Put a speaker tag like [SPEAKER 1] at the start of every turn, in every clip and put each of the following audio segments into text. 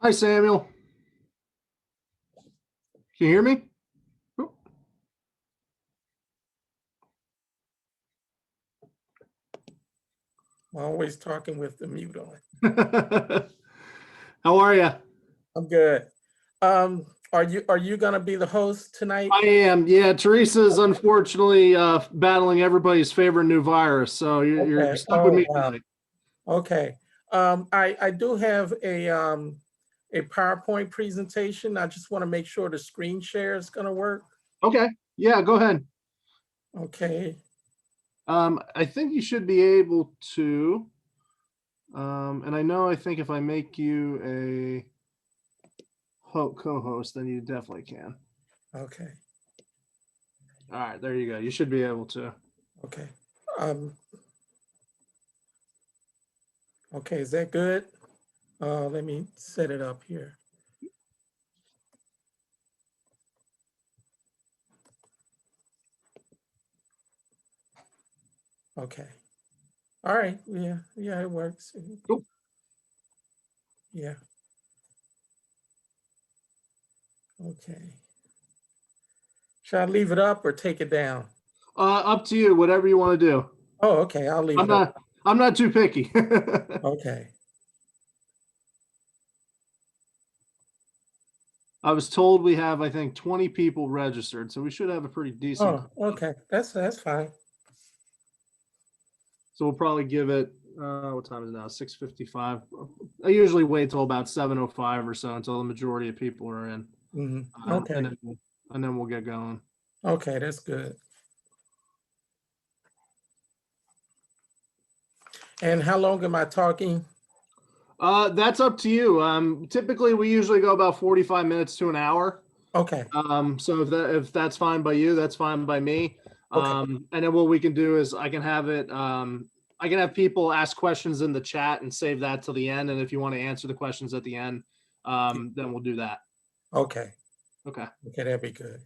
[SPEAKER 1] Hi, Samuel. Can you hear me? Oh.
[SPEAKER 2] Always talking with the mute on.
[SPEAKER 1] How are you?
[SPEAKER 2] I'm good. Are you gonna be the host tonight?
[SPEAKER 1] I am. Yeah, Teresa's unfortunately battling everybody's favorite new virus, so you're
[SPEAKER 2] Okay.
[SPEAKER 1] stuck with
[SPEAKER 2] Oh
[SPEAKER 1] me
[SPEAKER 2] wow.
[SPEAKER 1] tonight.
[SPEAKER 2] Okay. I do have a PowerPoint presentation. I just want to make sure the screen share is gonna work.
[SPEAKER 1] Okay. Yeah, go ahead.
[SPEAKER 2] Okay.
[SPEAKER 1] I think you should be able to. And I think if I make you a co-host, then you definitely can.
[SPEAKER 2] Okay.
[SPEAKER 1] All right, there you go. You should be able to.
[SPEAKER 2] Okay. Okay, is that good? Let me set it up here. Okay. All right. Yeah, it works.
[SPEAKER 1] Cool.
[SPEAKER 2] Yeah. Okay. Should I leave it up or take it down?
[SPEAKER 1] Up to you. Whatever you want to do.
[SPEAKER 2] Oh, okay. I'll leave
[SPEAKER 1] I'm
[SPEAKER 2] it up.
[SPEAKER 1] not. I'm not too picky.
[SPEAKER 2] Okay.
[SPEAKER 1] I was told we have, I think, 20 people registered, so we should have a pretty decent.
[SPEAKER 2] Oh, okay. That's fine.
[SPEAKER 1] So we'll probably give it. What time is it now? 6:55. I usually wait till about 7:05 or so until the majority of people are in,
[SPEAKER 2] Okay.
[SPEAKER 1] and then we'll get going.
[SPEAKER 2] Okay, that's good. And how long am I talking?
[SPEAKER 1] That's up to you. Typically, we usually go about 45 minutes to an hour.
[SPEAKER 2] Okay.
[SPEAKER 1] So if that's fine by you, that's fine by me.
[SPEAKER 2] Okay.
[SPEAKER 1] And then what we can do is I can have it. I can have people ask questions in the chat and save that till the end. And if you want to answer the questions at the end, then we'll do that.
[SPEAKER 2] Okay.
[SPEAKER 1] Okay.
[SPEAKER 2] Okay, that'd be good.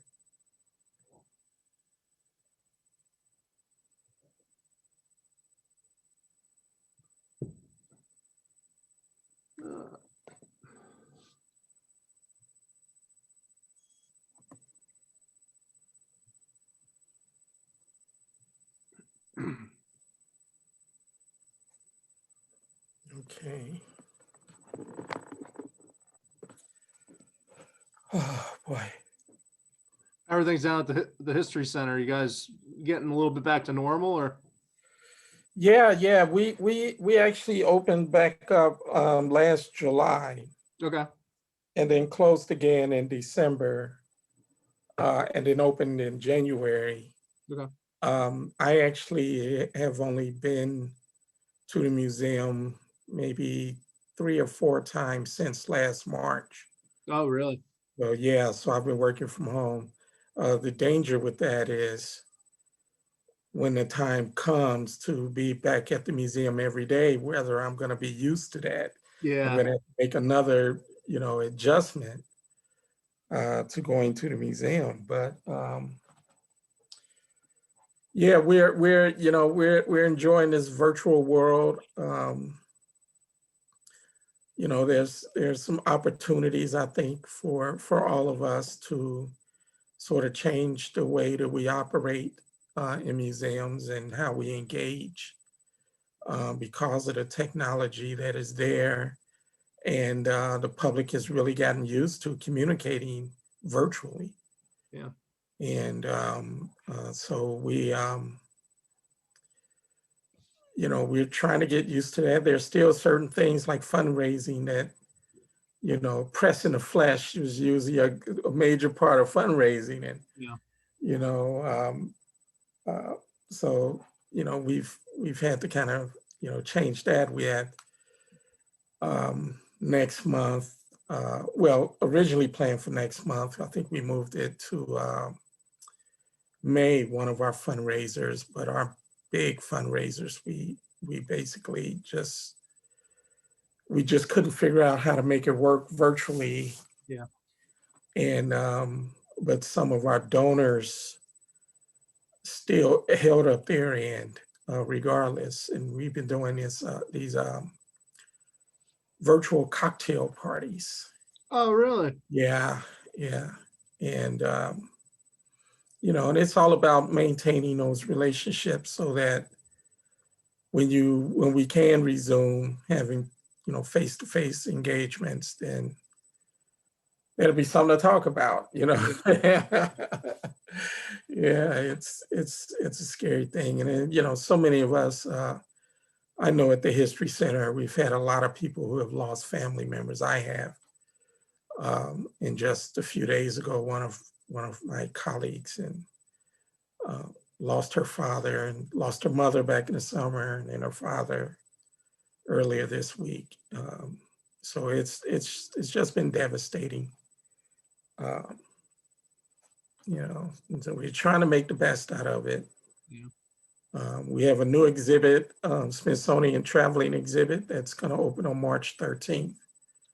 [SPEAKER 2] Okay. Oh boy.
[SPEAKER 1] Everything's down at the History Center. You guys getting a little bit back to normal, or?
[SPEAKER 2] Yeah. We actually opened back up last July
[SPEAKER 1] Okay.
[SPEAKER 2] and then closed again in December, and then opened in January.
[SPEAKER 1] Okay.
[SPEAKER 2] I actually have only been to the museum maybe 3 or 4 times since last March.
[SPEAKER 1] Oh, really?
[SPEAKER 2] Well, yeah, so I've been working from home. The danger with that is when the time comes to be back at the museum every day, whether I'm going to be used to that, I'm
[SPEAKER 1] Yeah.
[SPEAKER 2] going to have to make another, adjustment to going to the museum. But yeah, we're enjoying this virtual world. There's some opportunities, I think, for all of us to sort of change the way that we operate in museums and how we engage because of the technology that is there. And the public has really gotten used to communicating virtually.
[SPEAKER 1] Yeah.
[SPEAKER 2] And so we're trying to get used to that. There's still certain things like fundraising that, press in the flesh was usually a major part of fundraising. And,
[SPEAKER 1] Yeah.
[SPEAKER 2] you know, uh, so, we've had to kind of, change that. We had next month, well, originally planned for next month. I think we moved it to May, one of our fundraisers, but our big fundraisers, we basically just couldn't figure out how to make it work virtually.
[SPEAKER 1] Yeah.
[SPEAKER 2] And but some of our donors still held up their end regardless. And we've been doing these virtual cocktail parties.
[SPEAKER 1] Oh, really?
[SPEAKER 2] Yeah, yeah. And, and it's all about maintaining those relationships so that when we can resume having, face-to-face engagements, then it'll be something to talk about. Yeah, it's a scary thing. And then, so many of us, I know at the History Center, we've had a lot of people who have lost family members. I have. And just a few days ago, one of my colleagues and uh, lost her father and lost her mother back in the summer, and then her father earlier this week. So it's just been devastating. Um, and so we're trying to make the best out of it.
[SPEAKER 1] Yeah.
[SPEAKER 2] We have a new exhibit, Smithsonian traveling exhibit, that's going to open on March 13th.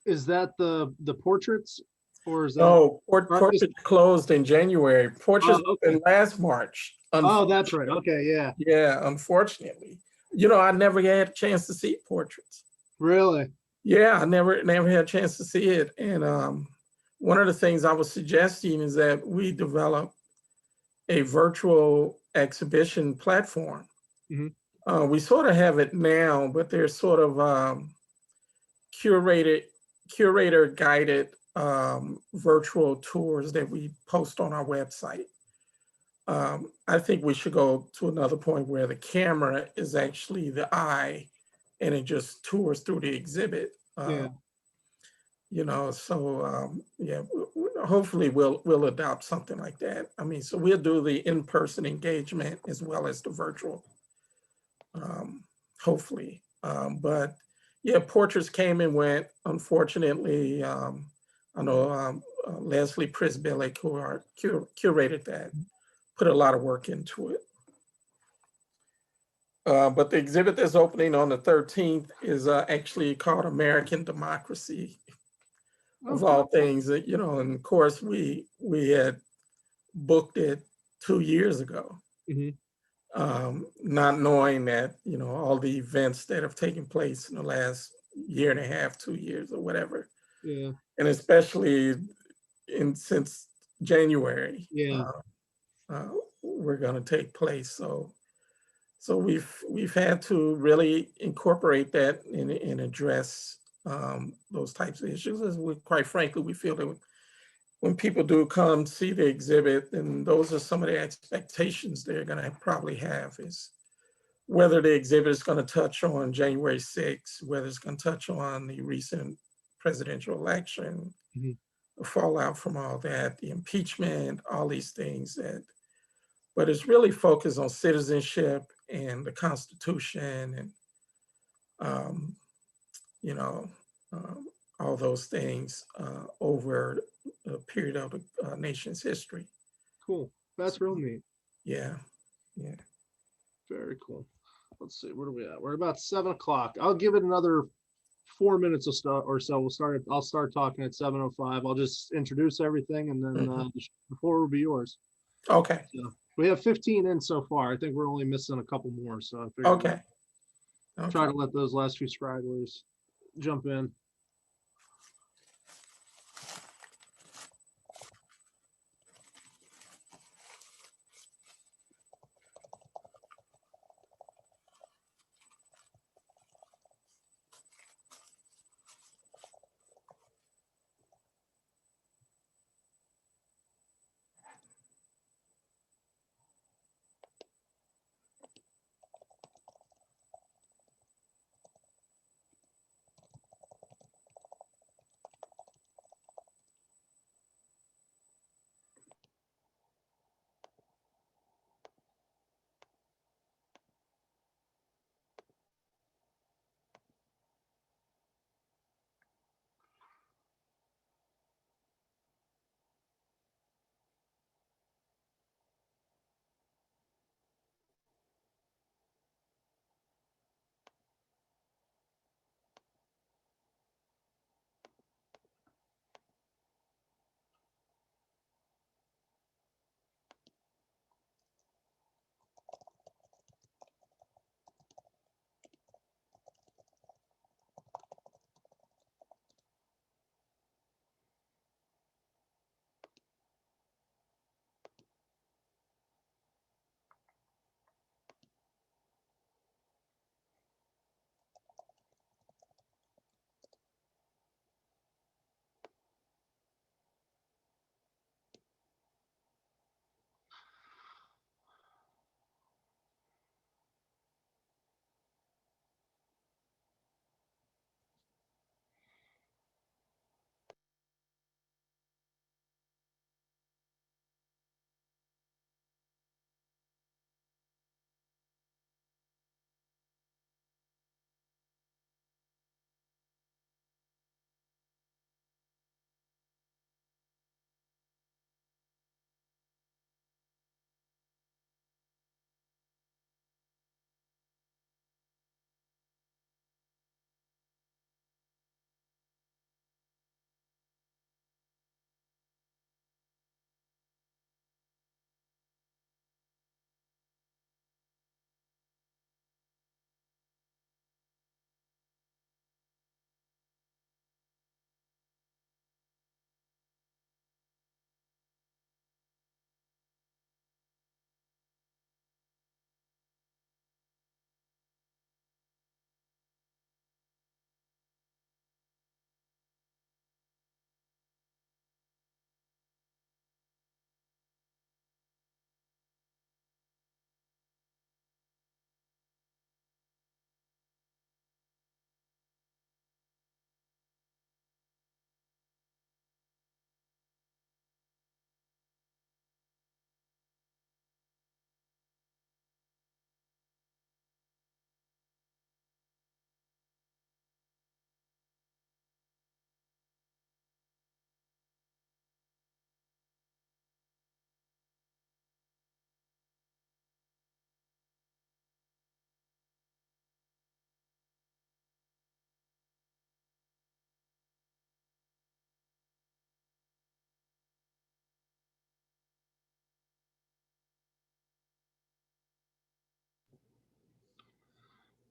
[SPEAKER 1] Is that the portraits, or is that?
[SPEAKER 2] No,
[SPEAKER 1] Or is-
[SPEAKER 2] Portrait closed in January. Portraits
[SPEAKER 1] Oh, okay.
[SPEAKER 2] opened last March.
[SPEAKER 1] Oh, that's right. Okay, yeah.
[SPEAKER 2] Yeah, unfortunately. I never had a chance to see Portraits.
[SPEAKER 1] Really?
[SPEAKER 2] Yeah, I never had a chance to see it. And one of the things I was suggesting is that we develop a virtual exhibition platform.
[SPEAKER 1] Mhm.
[SPEAKER 2] We sort of have it now, but there's sort of curated, curator guided virtual tours that we post on our website. I think we should go to another point where the camera is actually the eye and it just tours through the exhibit.
[SPEAKER 1] Yeah.
[SPEAKER 2] Yeah, hopefully we'll adopt something like that. I mean, so we'll do the in-person engagement as well as the virtual, hopefully. But yeah, portraits came and went. Unfortunately, I know Leslie Prisbillick, who curated that, put a lot of work into it. But the exhibit that's opening on the 13th is actually called American Democracy, of
[SPEAKER 1] Okay.
[SPEAKER 2] all things. And of course we had booked it 2 years ago,
[SPEAKER 1] Mhm.
[SPEAKER 2] not knowing that, all the events that have taken place in the last year and a half, 2 years or whatever,
[SPEAKER 1] Yeah.
[SPEAKER 2] and especially since January,
[SPEAKER 1] Yeah.
[SPEAKER 2] uh, were going to take place. So we've had to really incorporate that and address those types of issues. As quite frankly, we feel that when people do come see the exhibit, and those are some of the expectations they're going to probably have, is whether the exhibit is going to touch on January 6th, whether it's going to touch on the recent presidential election,
[SPEAKER 1] Mhm.
[SPEAKER 2] the fallout from all that, the impeachment, all these things but it's really focused on citizenship and the Constitution and, um, you know, all those things over a period of the nation's history.
[SPEAKER 1] Cool. That's real neat.
[SPEAKER 2] Yeah, yeah.
[SPEAKER 1] Very cool. Let's see, where are we at? We're about 7 o'clock. I'll give it another 4 minutes or so. I'll start talking at 7:05. I'll just introduce everything, and then the floor will be yours.
[SPEAKER 2] Okay,
[SPEAKER 1] So we have 15 in so far. I think we're only missing a couple more. So I figured
[SPEAKER 2] okay,
[SPEAKER 1] try
[SPEAKER 2] okay.
[SPEAKER 1] to let those last few stragglers jump in.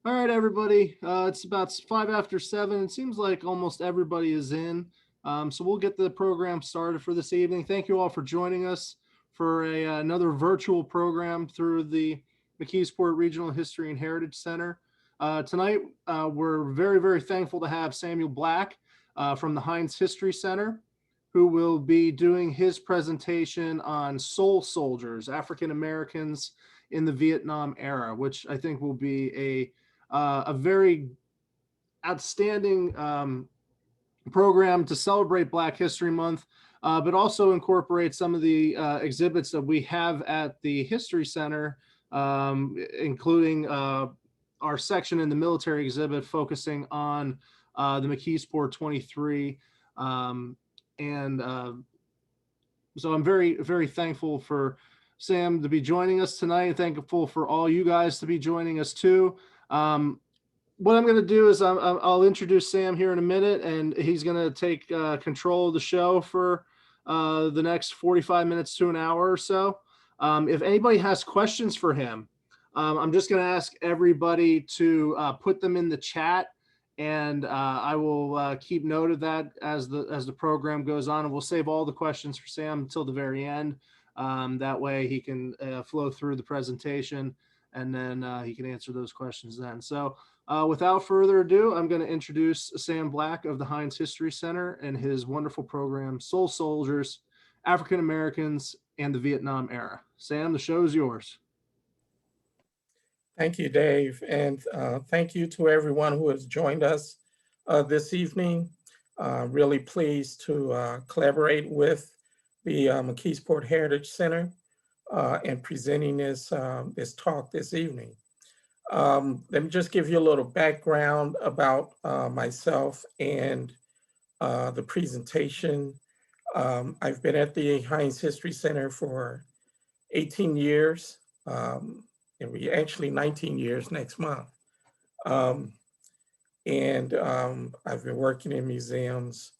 [SPEAKER 1] All right, everybody. It's about 7:05. It seems like almost everybody is in. So we'll get the program started for this evening. Thank you all for joining us for another virtual program through the McKeesport Regional History and Heritage Center. Tonight, we're very, very thankful to have Samuel Black from the Heinz History Center, who will be doing his presentation on soul soldiers, African Americans in the Vietnam era, which I think will be a very outstanding program to celebrate Black History Month, but also incorporate some of the exhibits that we have at the History Center, including our section in the military exhibit focusing on the McKeesport 23. And So I'm very, very thankful for Sam to be joining us tonight. Thankful for all you guys to be joining us too. What I'm going to do is I'll introduce Sam here in a minute, and he's going to take control of the show for the next 45 minutes to an hour or so. If anybody has questions for him, I'm just going to ask everybody to put them in the chat, and I will keep note of that as the program goes on, and we'll save all the questions for Sam until the very end. That way he can flow through the presentation, and then he can answer those questions then. So without further ado, I'm going to introduce Sam Black of the Heinz History Center and his wonderful program, Soul Soldiers, African Americans, and the Vietnam Era. Sam, the show is yours.
[SPEAKER 2] Thank you, Dave, and thank you to everyone who has joined us this evening. Really pleased to collaborate with the McKeesport Heritage Center in presenting this talk this evening. Let me just give you a little background about myself and the presentation. I've been at the Heinz History Center for 18 years. And we actually 19 years next month. I've been working in museums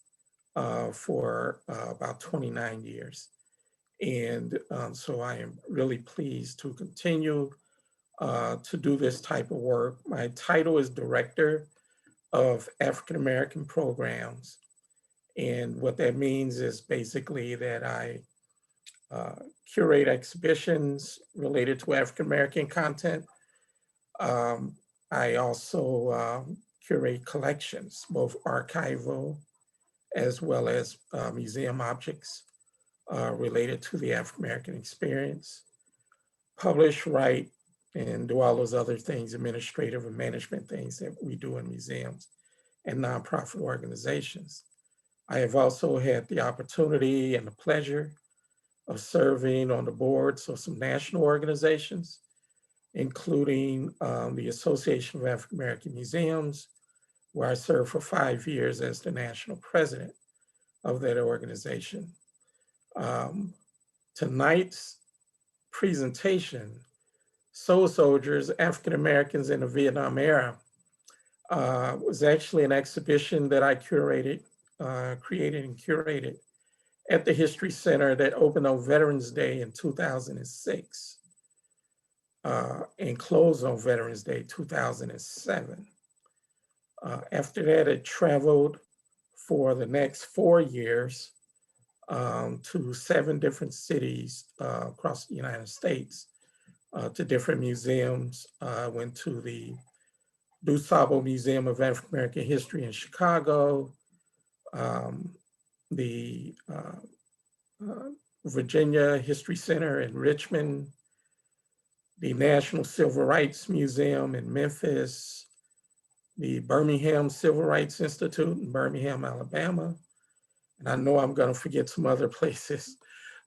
[SPEAKER 2] for about 29 years. And so I am really pleased to continue to do this type of work. My title is Director of African American Programs. And what that means is basically that I curate exhibitions related to African American content. I also curate collections, both archival as well as museum objects related to the African American experience. Publish, write, and do all those other things, administrative and management things that we do in museums and nonprofit organizations. I have also had the opportunity and the pleasure of serving on the boards of some national organizations, including the Association of African American Museums, where I served for 5 years as the national president of that organization. Tonight's presentation, Soul Soldiers, African Americans in the Vietnam Era, was actually an exhibition that I created and curated at the History Center that opened on Veterans Day in 2006 and closed on Veterans Day 2007. After that, it traveled for the next 4 years to 7 different cities across the United States, to different museums. I went to the DuSable Museum of African American History in Chicago, the Virginia History Center in Richmond, the National Civil Rights Museum in Memphis, the Birmingham Civil Rights Institute in Birmingham, Alabama. And I know I'm going to forget some other places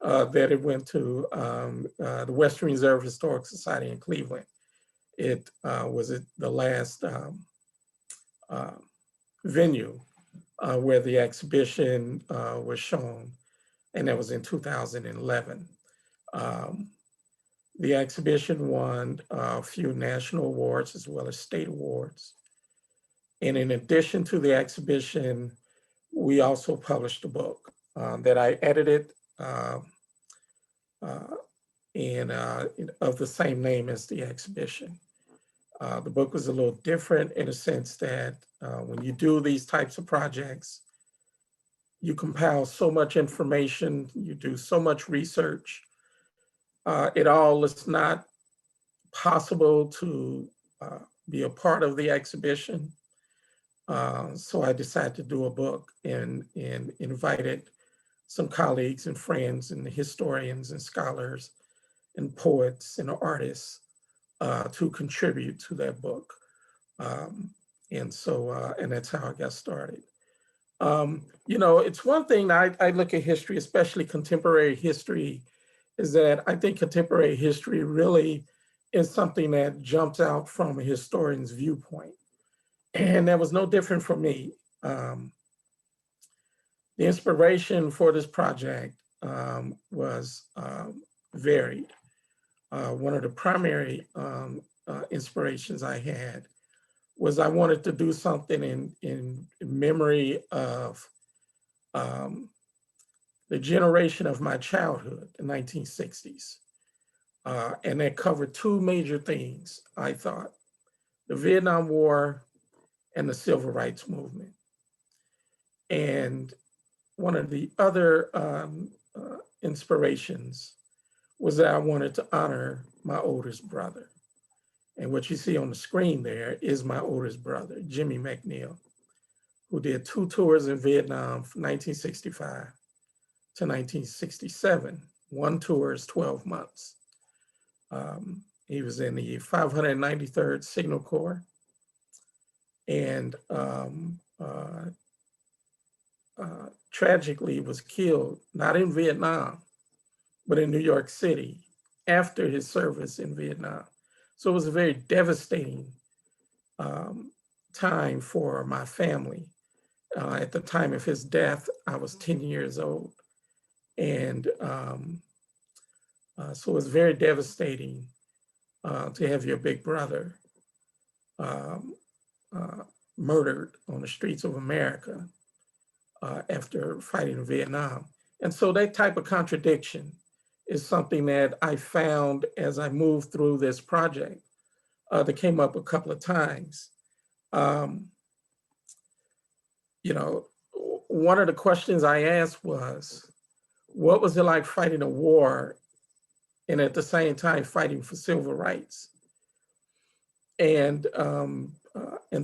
[SPEAKER 2] that it went to, the Western Reserve Historic Society in Cleveland. It was the last venue where the exhibition was shown, and that was in 2011. The exhibition won a few national awards as well as state awards. And in addition to the exhibition, we also published a book that I edited and of the same name as the exhibition. The book was a little different in a sense that when you do these types of projects, you compile so much information, you do so much research. It all is not possible to be a part of the exhibition. So I decided to do a book and invited some colleagues and friends and historians and scholars and poets and artists to contribute to that book. Um, and that's how I got started. It's one thing I look at history, especially contemporary history, is that I think contemporary history really is something that jumps out from a historian's viewpoint. And that was no different for me. The inspiration for this project was varied. One of the primary inspirations I had was I wanted to do something in memory of um, the generation of my childhood, the 1960s. And that covered two major things, I thought, the Vietnam War and the Civil Rights Movement. And one of the other inspirations was that I wanted to honor my oldest brother. And what you see on the screen there is my oldest brother, Jimmy McNeil, who did 2 tours in Vietnam from 1965 to 1967. One tour is 12 months. He was in the 593rd Signal Corps and tragically was killed, not in Vietnam, but in New York City after his service in Vietnam. So it was a very devastating time for my family. At the time of his death, I was 10 years old. And so it was very devastating to have your big brother um, murdered on the streets of America after fighting in Vietnam. And so that type of contradiction is something that I found as I moved through this project that came up a couple of times. Um, One of the questions I asked was, what was it like fighting a war and at the same time fighting for civil rights? And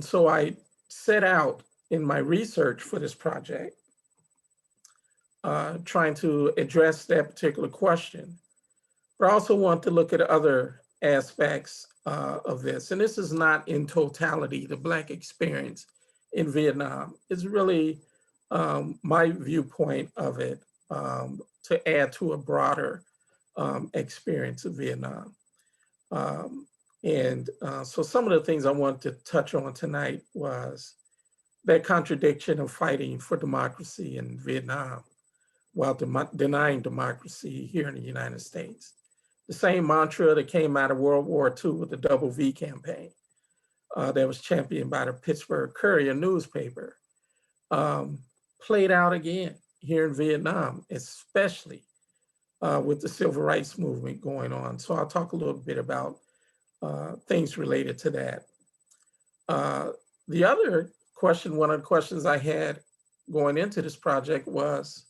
[SPEAKER 2] so I set out in my research for this project, trying to address that particular question. But I also want to look at other aspects of this. And this is not in totality the Black experience in Vietnam. It's really my viewpoint of it to add to a broader experience of Vietnam. So some of the things I wanted to touch on tonight was that contradiction of fighting for democracy in Vietnam while denying democracy here in the United States. The same mantra that came out of World War II with the Double V campaign that was championed by the Pittsburgh Courier newspaper played out again here in Vietnam, especially with the civil rights movement going on. So I'll talk a little bit about things related to that. The other question, one of the questions I had going into this project was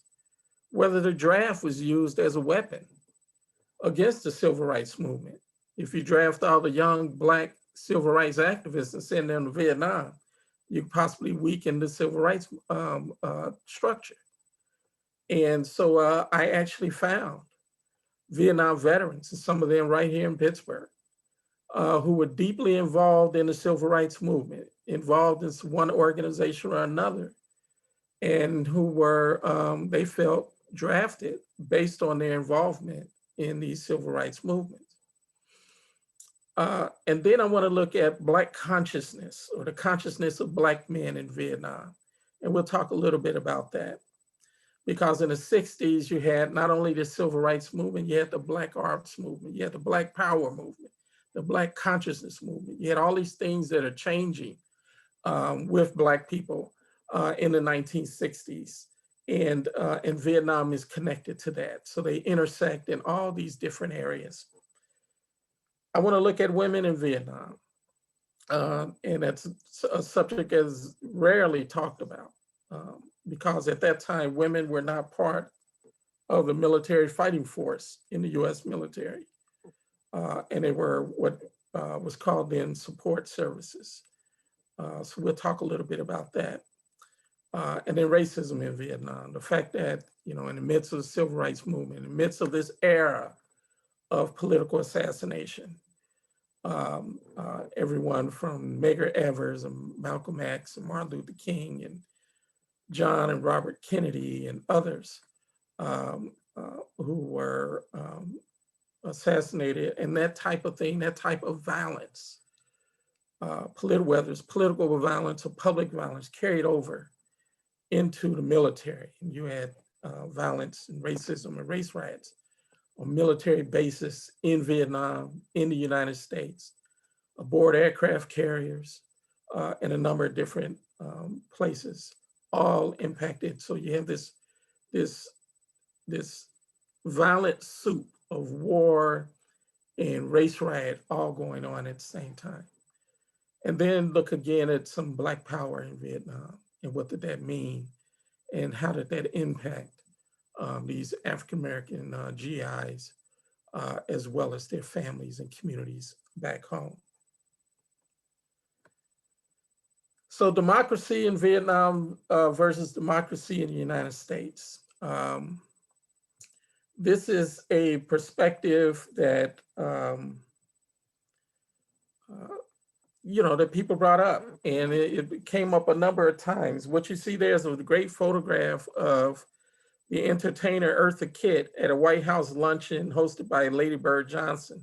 [SPEAKER 2] whether the draft was used as a weapon against the civil rights movement. If you draft all the young Black civil rights activists and send them to Vietnam, you could possibly weaken the civil rights structure. And so I actually found Vietnam veterans, and some of them right here in Pittsburgh, who were deeply involved in the civil rights movement, involved in one organization or another, and who were, they felt, drafted based on their involvement in these civil rights movements. And then I want to look at Black consciousness or the consciousness of Black men in Vietnam. And we'll talk a little bit about that. Because in the 60s, you had not only the civil rights movement, you had the Black arts movement, you had the Black power movement, the Black consciousness movement. You had all these things that are changing with Black people in the 1960s. And Vietnam is connected to that. So they intersect in all these different areas. I want to look at women in Vietnam. And that's a subject is rarely talked about because at that time, women were not part of the military fighting force in the US military. And they were what was called then support services. So we'll talk a little bit about that. And then racism in Vietnam, the fact that, you know, in the midst of the civil rights movement, in the midst of this era of political assassination, everyone from Medgar Evers and Malcolm X and Martin Luther King and John and Robert Kennedy and others who were assassinated, and that type of thing, that type of violence, whether it's political violence or public violence, carried over into the military. And you had violence and racism and race riots on military bases in Vietnam, in the United States, aboard aircraft carriers, in a number of different places, all impacted. So you have this violent soup of war and race riot all going on at the same time. And then look again at some Black power in Vietnam and what did that mean and how did that impact these African American GIs as well as their families and communities back home. So democracy in Vietnam versus democracy in the United States. This is a perspective that you know, that people brought up, and it came up a number of times. What you see there is a great photograph of the entertainer Eartha Kitt at a White House luncheon hosted by Lady Bird Johnson.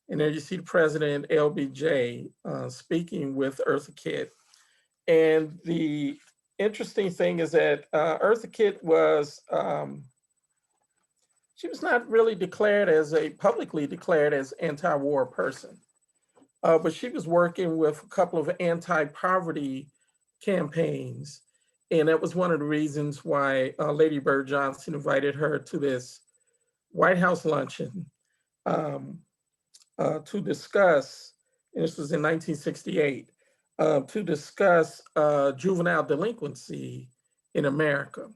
[SPEAKER 2] And there you see the president, LBJ, speaking with Eartha Kitt. And the interesting thing is that Eartha Kitt was, she was not really publicly declared as anti-war person. But she was working with a couple of anti-poverty campaigns. And that was one of the reasons why Lady Bird Johnson invited her to this White House luncheon to discuss, and this was in 1968, to discuss juvenile delinquency in America.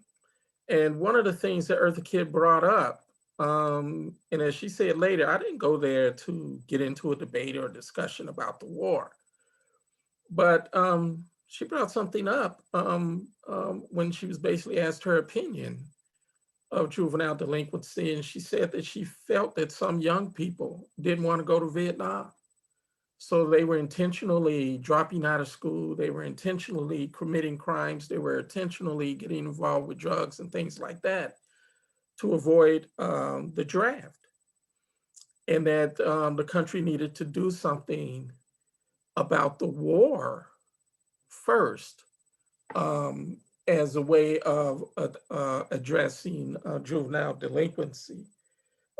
[SPEAKER 2] And one of the things that Eartha Kitt brought up, and as she said later, I didn't go there to get into a debate or a discussion about the war. But she brought something up when she was basically asked her opinion of juvenile delinquency. And she said that she felt that some young people didn't want to go to Vietnam. So they were intentionally dropping out of school. They were intentionally committing crimes. They were intentionally getting involved with drugs and things like that to avoid the draft. And that the country needed to do something about the war first as a way of addressing juvenile delinquency.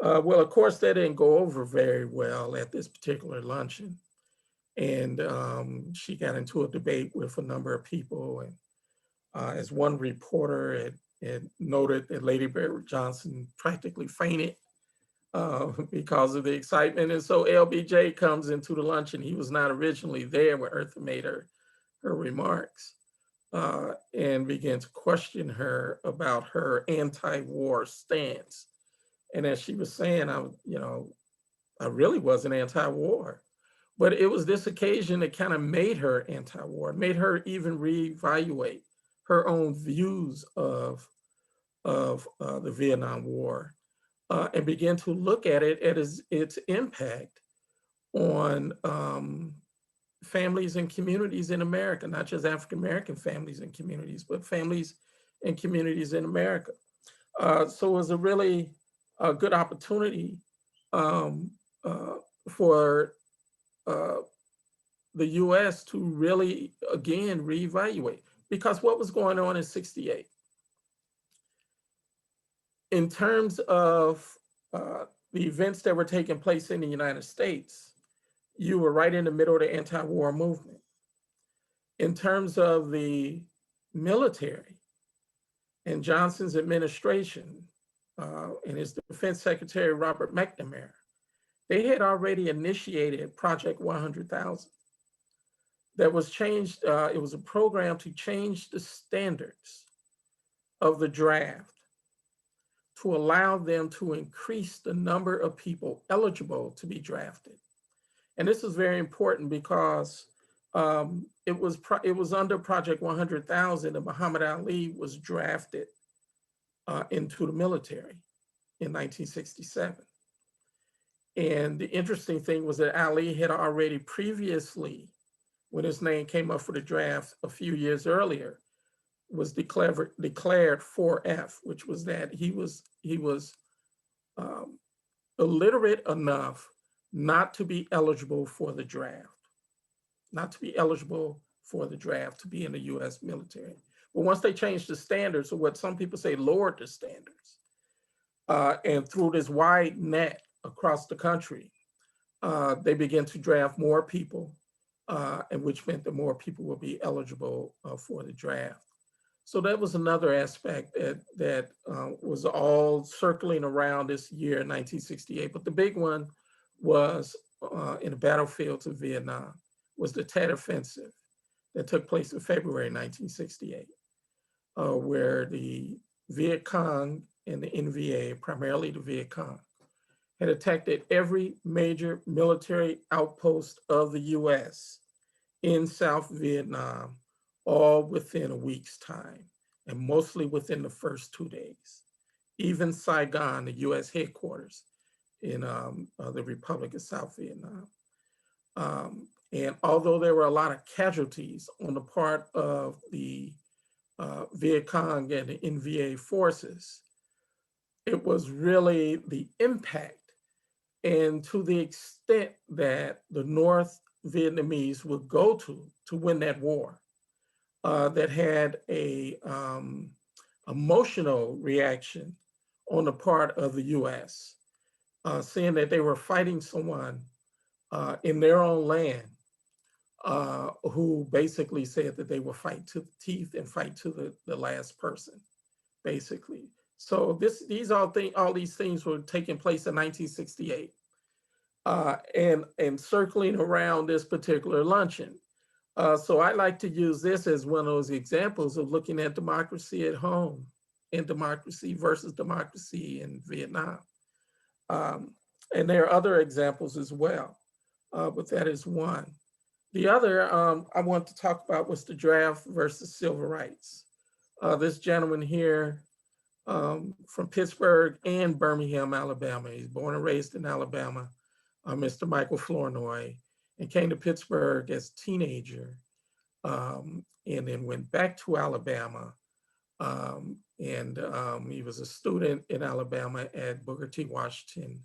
[SPEAKER 2] Well, of course, that didn't go over very well at this particular luncheon. And she got into a debate with a number of people. And as one reporter had noted that Lady Bird Johnson practically fainted because of the excitement. And so LBJ comes into the luncheon. He was not originally there when Eartha made her remarks and began to question her about her anti-war stance. And as she was saying, I really wasn't anti-war. But it was this occasion that kind of made her anti-war, made her even reevaluate her own views of the Vietnam War and begin to look at it as its impact on families and communities in America, not just African-American families and communities, but families and communities in America. So it was a really good opportunity for the US to really, again, reevaluate. Because what was going on in 68? In terms of the events that were taking place in the United States, you were right in the middle of the anti-war movement. In terms of the military and Johnson's administration and his Defense Secretary, Robert McNamara, they had already initiated Project 100,000. that was changed. It was a program to change the standards of the draft to allow them to increase the number of people eligible to be drafted. And this is very important because it was under Project 100,000 and Muhammad Ali was drafted into the military in 1967. And the interesting thing was that Ali had already previously, when his name came up for the draft a few years earlier, was declared 4F, which was that he was um, illiterate enough not to be eligible for the draft, not to be eligible for the draft to be in the U.S. military. But once they changed the standards, or what some people say lowered the standards, and through this wide net across the country, they began to draft more people, and which meant that more people will be eligible for the draft. So that was another aspect that was all circling around this year, 1968. But the big one was in the battlefields of Vietnam, was the Tet Offensive that took place in February 1968, where the Viet Cong and the NVA, primarily the Viet Cong, had attacked at every major military outpost of the US in South Vietnam, all within a week's time, and mostly within the first 2 days. Even Saigon, the US headquarters in the Republic of South Vietnam. And although there were a lot of casualties on the part of the Viet Cong and the NVA forces, it was really the impact and to the extent that the North Vietnamese would go to win that war, that had a emotional reaction on the part of the U.S., saying that they were fighting someone in their own land who basically said that they would fight to the teeth and fight to the last person, basically. So all these things were taking place in 1968, and circling around this particular luncheon. So I like to use this as one of those examples of looking at democracy at home and democracy versus democracy in Vietnam. And there are other examples as well, but that is one. The other I want to talk about was the draft versus civil rights. This gentleman here from Pittsburgh and Birmingham, Alabama. He's born and raised in Alabama, Mr. Michael Flournoy, and came to Pittsburgh as a teenager, and then went back to Alabama. And he was a student in Alabama at Booker T. Washington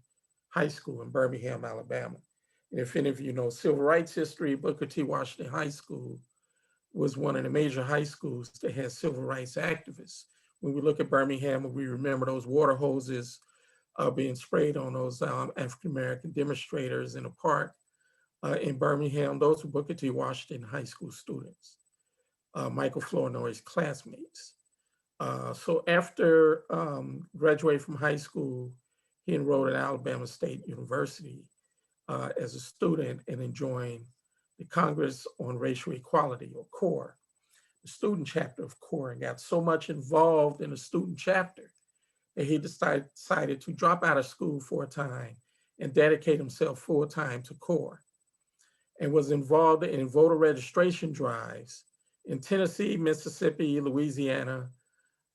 [SPEAKER 2] High School in Birmingham, Alabama. And if any of you know civil rights history, Booker T. Washington High School was one of the major high schools that had civil rights activists. When we look at Birmingham, we remember those water hoses being sprayed on those African-American demonstrators in a park in Birmingham. Those were Booker T. Washington High School students, Michael Flournoy's classmates. So after graduating from high school, he enrolled at Alabama State University as a student and joined the Congress on Racial Equality, or CORE, the student chapter of CORE, and got so much involved in the student chapter that he decided to drop out of school for a time and dedicate himself full time to CORE, and was involved in voter registration drives in Tennessee, Mississippi, Louisiana,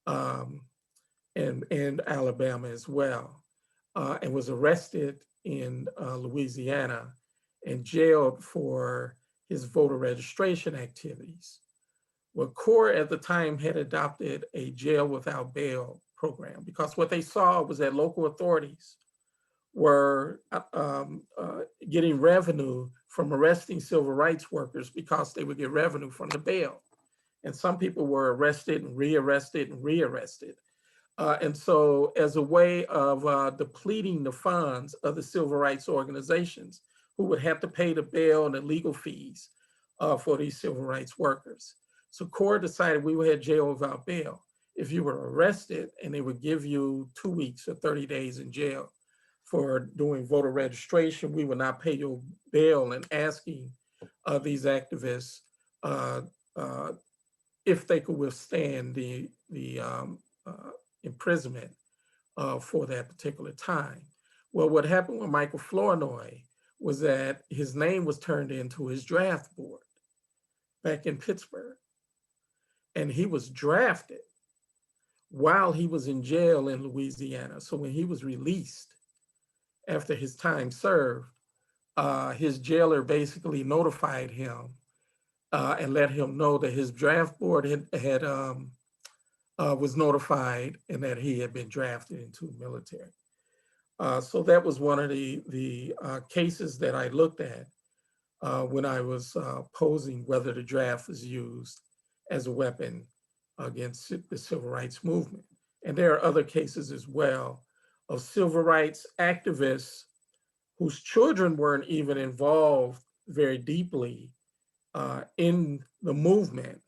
[SPEAKER 2] and Alabama as well, and was arrested in Louisiana and jailed for his voter registration activities. Well, CORE at the time had adopted a jail without bail program because what they saw was that local authorities were getting revenue from arresting civil rights workers because they would get revenue from the bail. And some people were arrested and rearrested and rearrested. And so as a way of depleting the funds of the civil rights organizations who would have to pay the bail and the legal fees for these civil rights workers. So CORE decided we would have jail without bail. If you were arrested and they would give you 2 weeks or 30 days in jail for doing voter registration, we would not pay your bail, and asking these activists uh, uh, if they could withstand the imprisonment for that particular time. Well, what happened with Michael Flournoy was that his name was turned into his draft board back in Pittsburgh, and he was drafted while he was in jail in Louisiana. So when he was released after his time served, his jailer basically notified him and let him know that his draft board was notified and that he had been drafted into the military. So that was one of the cases that I looked at when I was posing whether the draft was used as a weapon against the civil rights movement. And there are other cases as well of civil rights activists whose children weren't even involved very deeply in the movement,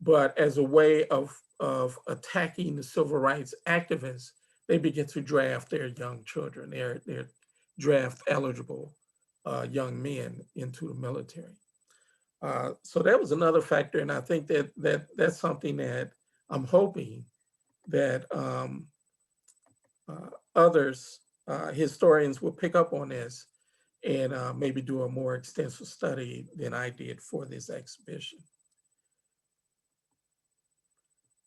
[SPEAKER 2] but as a way of attacking the civil rights activists, they begin to draft their young children, their draft eligible young men into the military. So that was another factor, and I think that's something that I'm hoping that others, historians, will pick up on this and maybe do a more extensive study than I did for this exhibition.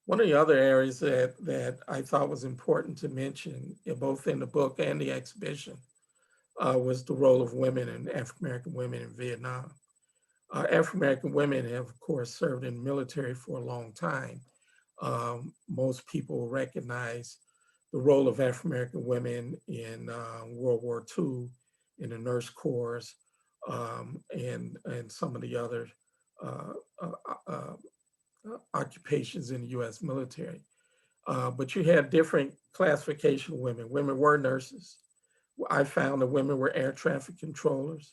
[SPEAKER 2] One of the other areas that I thought was important to mention, both in the book and the exhibition, was the role of women and African-American women in Vietnam. African-American women have, of course, served in the military for a long time. Most people recognize the role of African-American women in World War II, in the Nurse Corps, and some of the other uh, uh, uh, occupations in the US military. But you had different classification of women. Women were nurses. I found that women were air traffic controllers,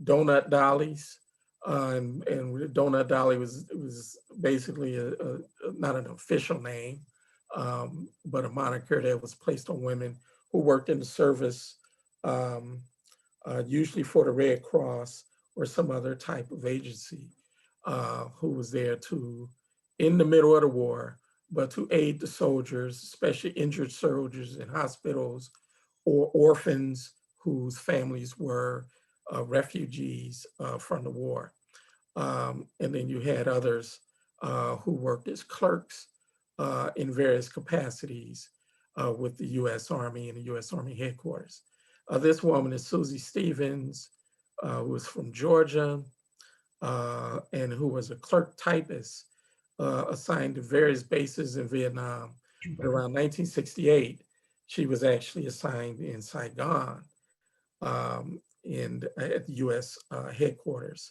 [SPEAKER 2] donut dollies, and donut dolly was basically not an official name, but a moniker that was placed on women who worked in the service, um, usually for the Red Cross or some other type of agency, who was there to, in the middle of the war, but to aid the soldiers, especially injured soldiers in hospitals or orphans whose families were refugees from the war. And then you had others who worked as clerks in various capacities with the US Army and the US Army headquarters. This woman is Susie Stevens, who was from Georgia, and who was a clerk typist assigned to various bases in Vietnam. But around 1968, she was actually assigned in Saigon at the US headquarters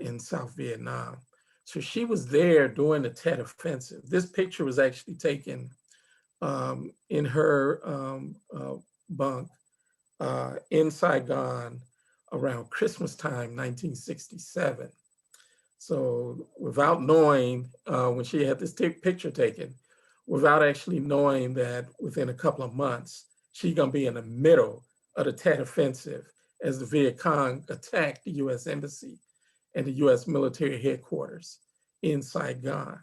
[SPEAKER 2] in South Vietnam. So she was there during the Tet Offensive. This picture was actually taken in her bunk in Saigon around Christmas time, 1967. So without knowing, when she had this picture taken, without actually knowing that within a couple of months, she's gonna be in the middle of the Tet Offensive as the Viet Cong attacked the US Embassy and the US military headquarters in Saigon.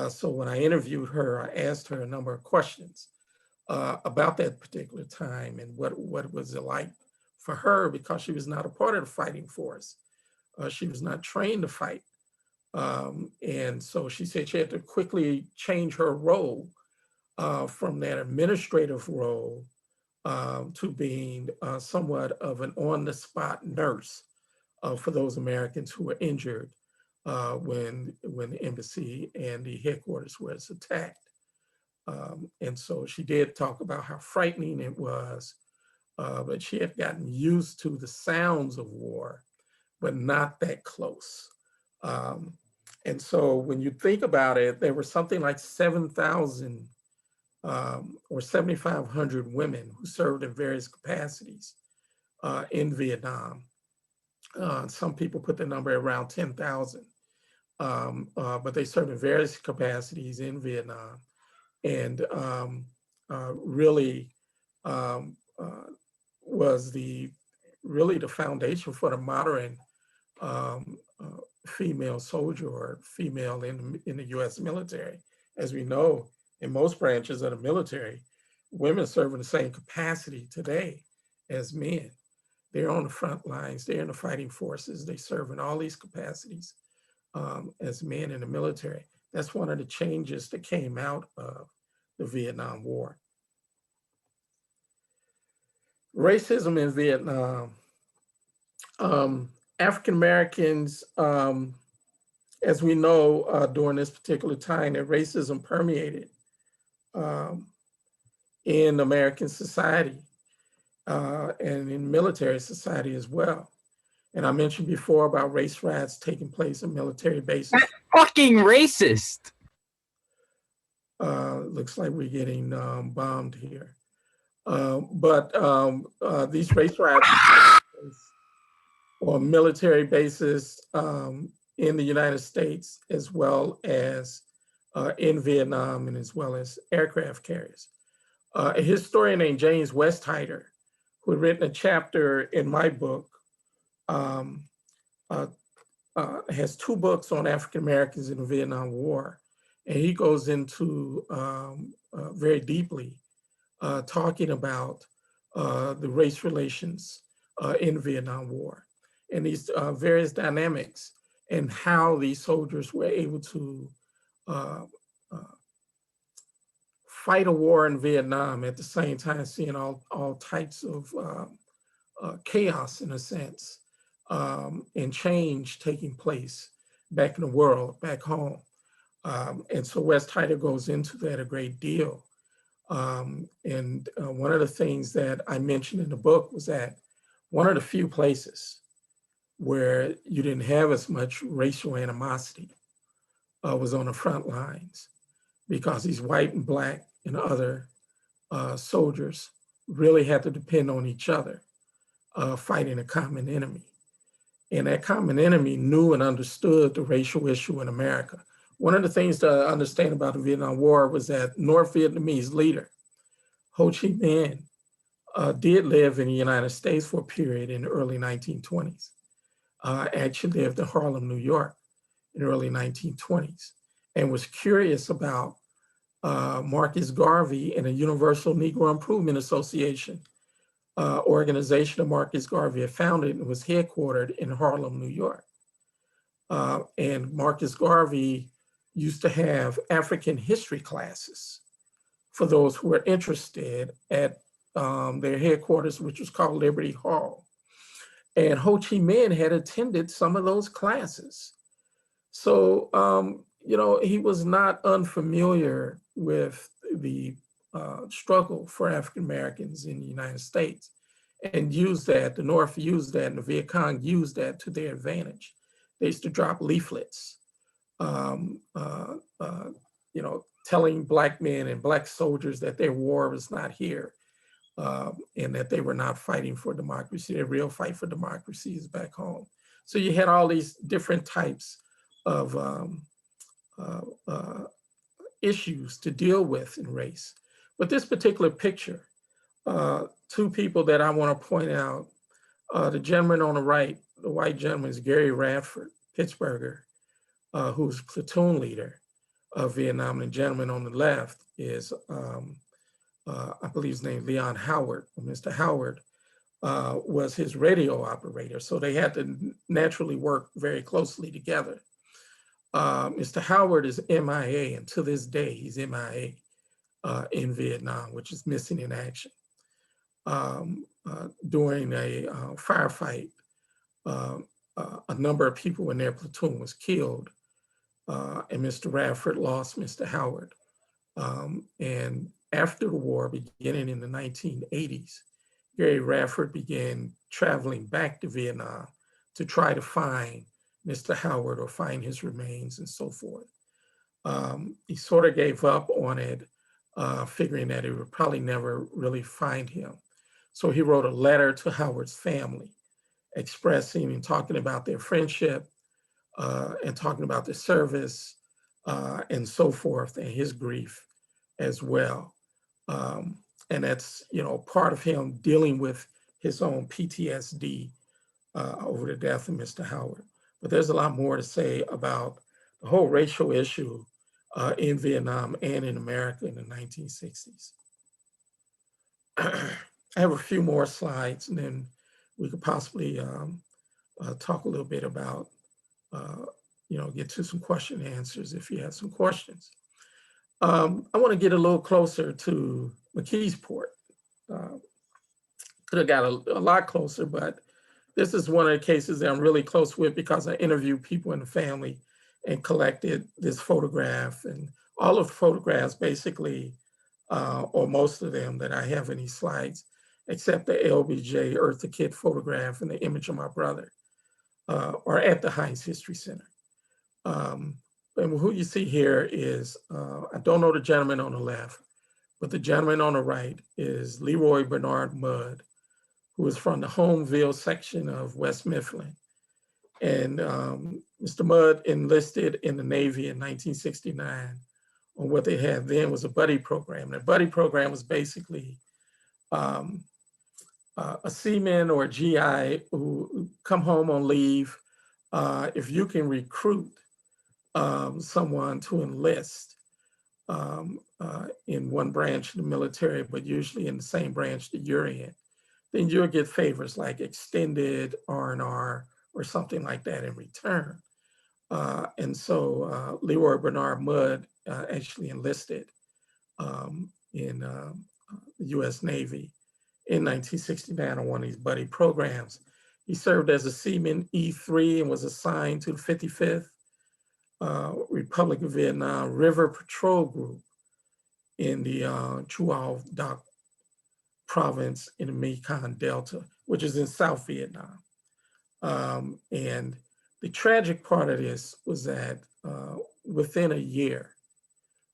[SPEAKER 2] So when I interviewed her, I asked her a number of questions about that particular time and what was it like for her, because she was not a part of the fighting force. She was not trained to fight. And so she said she had to quickly change her role from that administrative role to being somewhat of an on-the-spot nurse for those Americans who were injured when the embassy and the headquarters was attacked. And so she did talk about how frightening it was, but she had gotten used to the sounds of war, but not that close. And so when you think about it, there were something like 7,000 or 7,500 women who served in various capacities in Vietnam. Some people put the number around 10,000, but they served in various capacities in Vietnam, and really was really the foundation for the modern female soldier or female in the US military. As we know, in most branches of the military, women serve in the same capacity today as men. They're on the front lines, they're in the fighting forces, they serve in all these capacities as men in the military. That's one of the changes that came out of the Vietnam War. Racism in Vietnam. African Americans, as we know, during this particular time, that racism permeated in American society and in military society as well. And I mentioned before about race riots taking place in military bases.
[SPEAKER 3] That's fucking racist.
[SPEAKER 2] Looks like we're getting bombed here. But these race riots on military bases in the United States, as well as in Vietnam, and as well as aircraft carriers. A historian named James Westheider, who had written a chapter in my book, has 2 books on African Americans in the Vietnam War. And he goes into very deeply talking about the race relations in the Vietnam War and these various dynamics and how these soldiers were able to fight a war in Vietnam at the same time seeing all types of chaos, in a sense, and change taking place back in the world, back home. And so Westheider goes into that a great deal. And one of the things that I mentioned in the book was that one of the few places where you didn't have as much racial animosity was on the front lines, because these white and black and other soldiers really had to depend on each other fighting a common enemy. And that common enemy knew and understood the racial issue in America. One of the things to understand about the Vietnam War was that North Vietnamese leader, Ho Chi Minh, did live in the United States for a period in the early 1920s. Actually lived in Harlem, New York in the early 1920s, and was curious about Marcus Garvey and the Universal Negro Improvement Association organization that Marcus Garvey had founded and was headquartered in Harlem, New York. And Marcus Garvey used to have African history classes for those who were interested at their headquarters, which was called Liberty Hall. And Ho Chi Minh had attended some of those classes. So, you know, he was not unfamiliar with the struggle for African Americans in the United States, and used that, the North used that, and the Viet Cong used that to their advantage. They used to drop leaflets, you know, telling Black men and Black soldiers that their war was not here, and that they were not fighting for democracy. Their real fight for democracy is back home. So you had all these different types of issues to deal with in race. But this particular picture, 2 people that I want to point out, the gentleman on the right, the white gentleman, is Gary Radford, Pittsburgher, who's platoon leader of Vietnam. And the gentleman on the left is, I believe his name, Leon Howard. Mr. Howard was his radio operator. So they had to naturally work very closely together. Mr. Howard is MIA, and to this day, he's MIA in Vietnam, which is missing in action. During a firefight, a number of people in their platoon was killed, and Mr. Radford lost Mr. Howard. And after the war, beginning in the 1980s, Gary Radford began traveling back to Vietnam to try to find Mr. Howard or find his remains and so forth. He sort of gave up on it, figuring that he would probably never really find him. So he wrote a letter to Howard's family, expressing and talking about their friendship and talking about their service and so forth, and his grief as well. And that's, you know, part of him dealing with his own PTSD over the death of Mr. Howard. but there's a lot more to say about the whole racial issue in Vietnam and in America in the 1960s. I have a few more slides, and then we could possibly talk a little bit about, get to some question and answers if you have some questions. I want to get a little closer to McKeesport. Could have got a lot closer, but this is one of the cases that I'm really close with because I interviewed people in the family and collected this photograph, and all of the photographs basically, or most of them that I have in these slides, except the LBJ Eartha Kitt photograph and the image of my brother, are at the Heinz History Center. And who you see here is, I don't know the gentleman on the left, but the gentleman on the right is Leroy Bernard Mudd, who is from the Homeville section of West Mifflin. And Mr. Mudd enlisted in the Navy in 1969 on what they had then was a buddy program. The buddy program was basically a seaman or a GI who come home on leave. If you can recruit someone to enlist in one branch of the military, but usually in the same branch that you're in, then you'll get favors like extended R&R or something like that in return. And so Leroy Bernard Mudd actually enlisted in the US Navy in 1969 on one of these buddy programs. He served as a Seaman E3 and was assigned to the 55th Republic of Vietnam River Patrol Group in the Chuao Doc province in the Mekong Delta, which is in South Vietnam. And the tragic part of this was that within a year,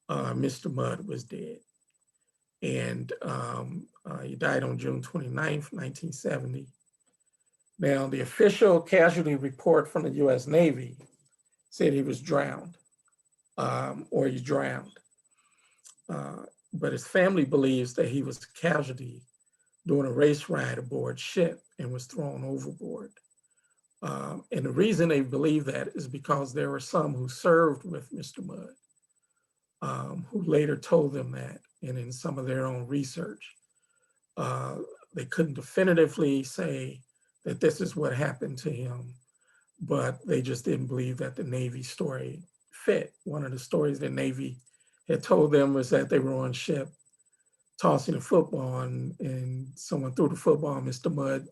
[SPEAKER 2] Mr. Mudd was dead. And he died on June 29th, 1970. Now, the official casualty report from the US Navy said he was drowned, or he drowned. But his family believes that he was a casualty during a race ride aboard ship and was thrown overboard. And the reason they believe that is because there were some who served with Mr. Mudd, who later told them that, and in some of their own research, they couldn't definitively say that this is what happened to him, but they just didn't believe that the Navy story fit. One of the stories the Navy had told them was that they were on ship tossing a football and someone threw the football and Mr. Mudd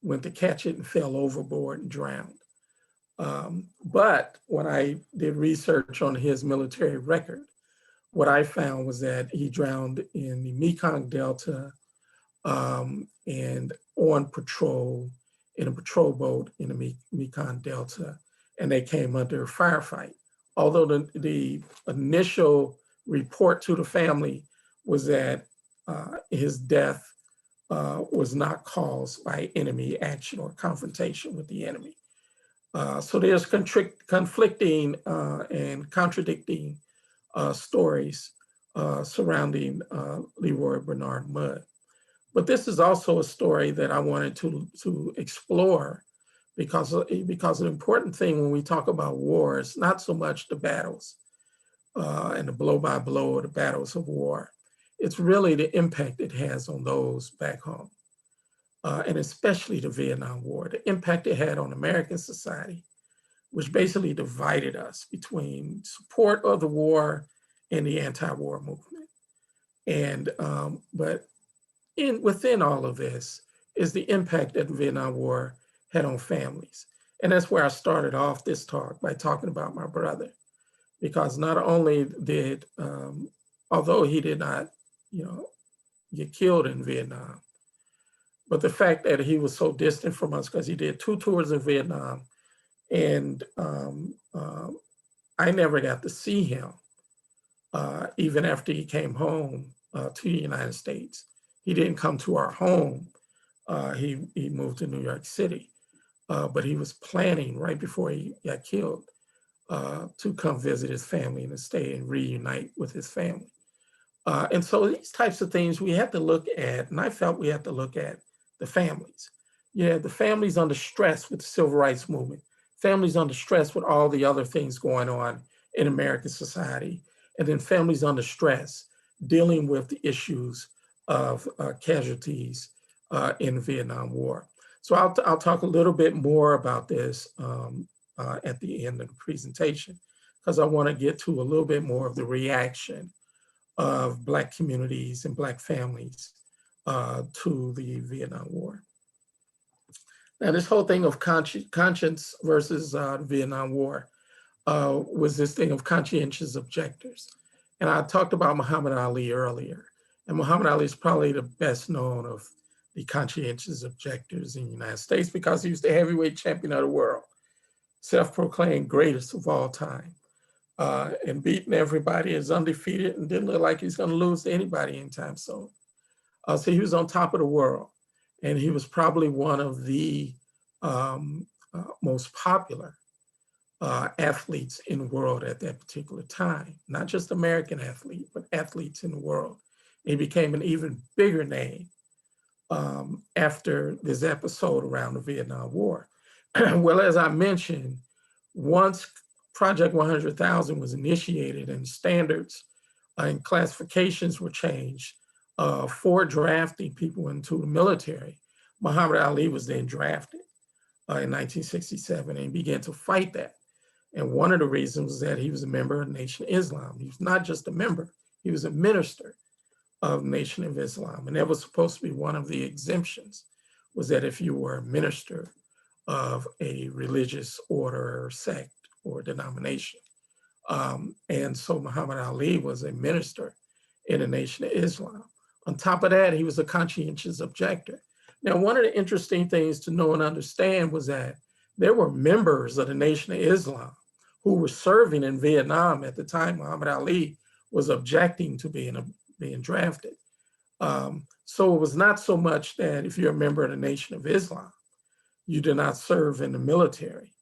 [SPEAKER 2] went to catch it and fell overboard and drowned. But when I did research on his military record, what I found was that he drowned in the Mekong Delta and on patrol in a patrol boat in the Mekong Delta, and they came under a firefight. Although the initial report to the family was that his death was not caused by enemy action or confrontation with the enemy. So there's conflicting and contradicting stories surrounding Leroy Bernard Mudd. But this is also a story that I wanted to explore because the important thing when we talk about war is not so much the battles and the blow by blow or the battles of war. It's really the impact it has on those back home, and especially the Vietnam War, the impact it had on American society, which basically divided us between support of the war and the anti-war movement. And but within all of this is the impact that the Vietnam War had on families. And that's where I started off this talk by talking about my brother, because not only did, although he did not, get killed in Vietnam, but the fact that he was so distant from us because he did 2 tours of Vietnam, and I never got to see him even after he came home to the United States. He didn't come to our home. He moved to New York City, but he was planning right before he got killed to come visit his family in the state and reunite with his family. And so these types of things we have to look at, and I felt we had to look at the families. You had the families under stress with the Civil Rights Movement, families under stress with all the other things going on in American society, and then families under stress dealing with the issues of casualties in the Vietnam War. So I'll talk a little bit more about this at the end of the presentation, because I want to get to a little bit more of the reaction of Black communities and Black families to the Vietnam War. Now, this whole thing of conscience versus the Vietnam War was this thing of conscientious objectors. And I talked about Muhammad Ali earlier. And Muhammad Ali is probably the best known of the conscientious objectors in the United States because he was the heavyweight champion of the world, self-proclaimed greatest of all time, and beating everybody, is undefeated, and didn't look like he's going to lose to anybody anytime soon. So he was on top of the world, and he was probably one of the most popular athletes in the world at that particular time. Not just American athlete, but athletes in the world. He became an even bigger name after this episode around the Vietnam War. Well, as I mentioned, once Project 100,000 was initiated and standards and classifications were changed for drafting people into the military, Muhammad Ali was then drafted in 1967 and began to fight that. And one of the reasons was that he was a member of the Nation of Islam. He was not just a member, he was a minister of Nation of Islam. And that was supposed to be one of the exemptions, was that if you were a minister of a religious order or sect or denomination. And so Muhammad Ali was a minister in the Nation of Islam. On top of that, he was a conscientious objector. Now, one of the interesting things to know and understand was that there were members of the Nation of Islam who were serving in Vietnam at the time Muhammad Ali was objecting to being drafted. So it was not so much that if you're a member of the Nation of Islam, you did not serve in the military.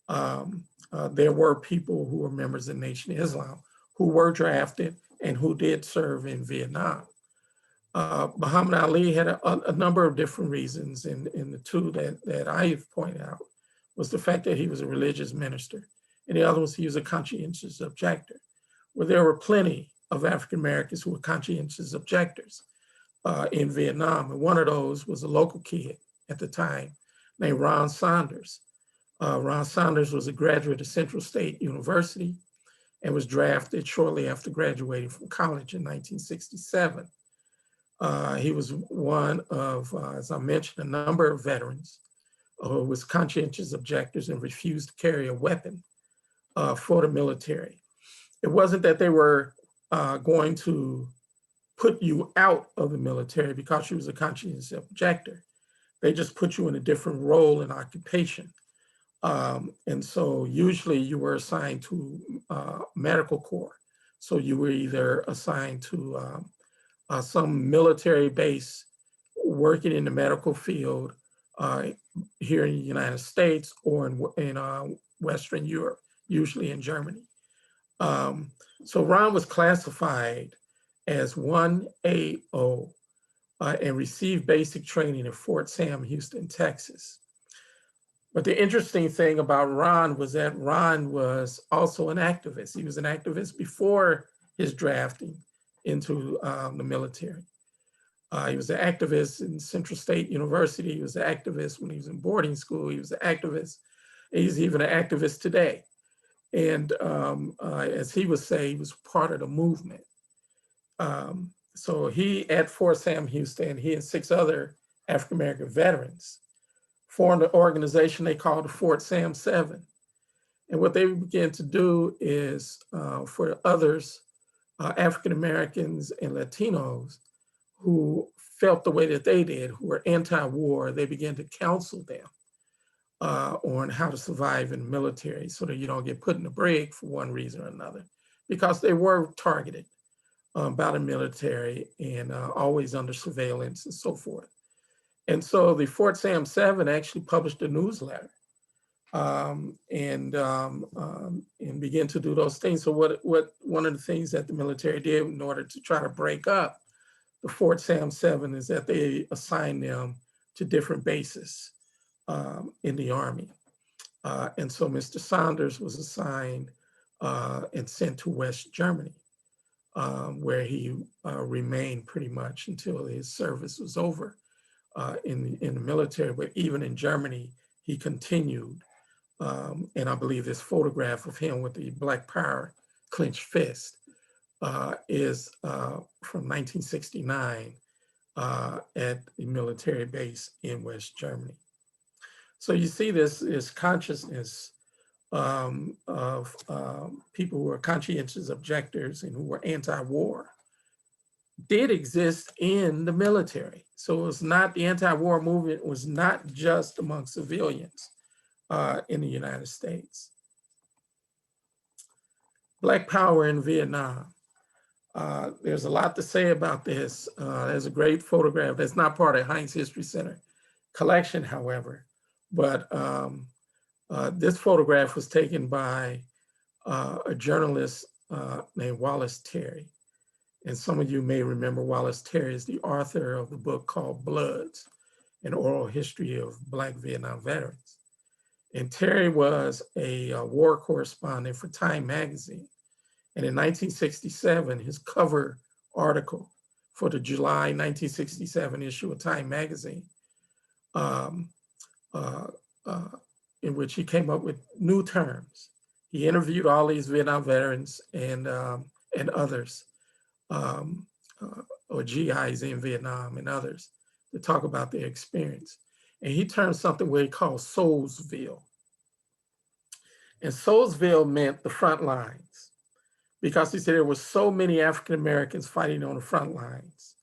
[SPEAKER 2] There were people who were members of the Nation of Islam who were drafted and who did serve in Vietnam. Muhammad Ali had a number of different reasons, and the two that I've pointed out was the fact that he was a religious minister, and the other was he was a conscientious objector. Well, there were plenty of African Americans who were conscientious objectors in Vietnam, and one of those was a local kid at the time named Ron Saunders. Ron Saunders was a graduate of Central State University and was drafted shortly after graduating from college in 1967. He was one of, as I mentioned, a number of veterans who was conscientious objectors and refused to carry a weapon for the military. It wasn't that they were going to put you out of the military because you was a conscientious objector. They just put you in a different role and occupation. And so usually you were assigned to medical corps. So you were either assigned to some military base working in the medical field here in the United States or in Western Europe, usually in Germany. So Ron was classified as 1AO and received basic training at Fort Sam Houston, Texas. But the interesting thing about Ron was that Ron was also an activist. He was an activist before his drafting into the military. He was an activist in Central State University. He was an activist when he was in boarding school. He was an activist. He's even an activist today. And as he would say, he was part of the movement. So he, at Fort Sam Houston, he and 6 other African-American veterans formed an organization they called the Fort Sam 7. And what they began to do is for others, African-Americans and Latinos who felt the way that they did, who were anti-war, they began to counsel them on how to survive in the military so that you don't get put in the brig for one reason or another, because they were targeted by the military and always under surveillance and so forth. And so the Fort Sam 7 actually published a newsletter and began to do those things. So what one of the things that the military did in order to try to break up the Fort Sam 7 is that they assigned them to different bases in the Army. And so Mr. Saunders was assigned and sent to West Germany, where he remained pretty much until his service was over in the military. But even in Germany, he continued. And I believe this photograph of him with the Black Power clenched fist is from 1969 at the military base in West Germany. So you see this consciousness of people who were conscientious objectors and who were anti-war did exist in the military. So it was not, the anti-war movement was not just among civilians in the United States. Black Power in Vietnam. There's a lot to say about this. There's a great photograph that's not part of Heinz History Center collection, however, but this photograph was taken by a journalist named Wallace Terry. And some of you may remember Wallace Terry is the author of the book called Bloods, an oral history of Black Vietnam veterans. And Terry was a war correspondent for Time magazine. And in 1967, his cover article for the July 1967 issue of Time magazine, in which he came up with new terms. He interviewed all these Vietnam veterans and others, or GIs in Vietnam and others, to talk about their experience. And he termed something what he called Soulsville. And Soulsville meant the front lines, because he said there were so many African Americans fighting on the front lines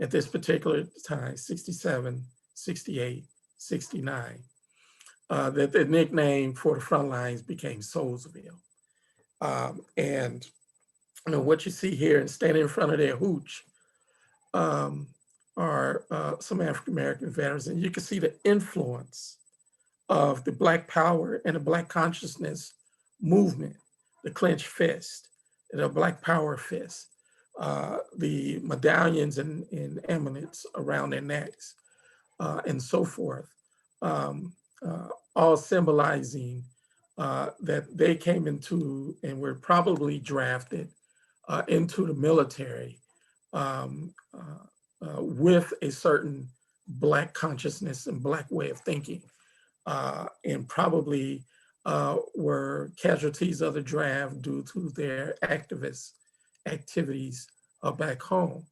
[SPEAKER 2] at this particular time, 67, 68, 69, that the nickname for the front lines became Soulsville. And you know, what you see here and standing in front of their hooch are some African American veterans, and you can see the influence of the Black Power and the Black consciousness movement, the clenched fist, the Black Power fist, the medallions and eminence around their necks, and so forth, all symbolizing that they came into and were probably drafted into the military with a certain Black consciousness and Black way of thinking, and probably were casualties of the draft due to their activist activities back home.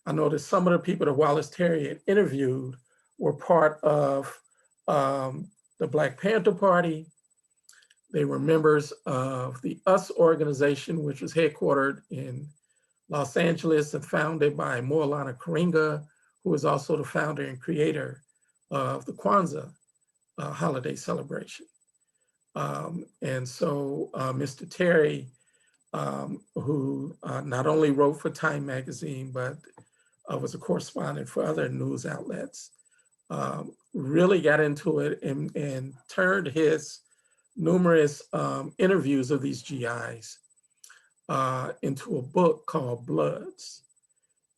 [SPEAKER 2] I know that some of the people that Wallace Terry had interviewed were part of the Black Panther Party. They were members of the US organization, which was headquartered in Los Angeles and founded by Moalana Karinga, who was also the founder and creator of the Kwanzaa holiday celebration. And so Mr. Terry, who not only wrote for Time magazine, but was a correspondent for other news outlets, really got into it and turned his numerous interviews of these GIs into a book called Bloods.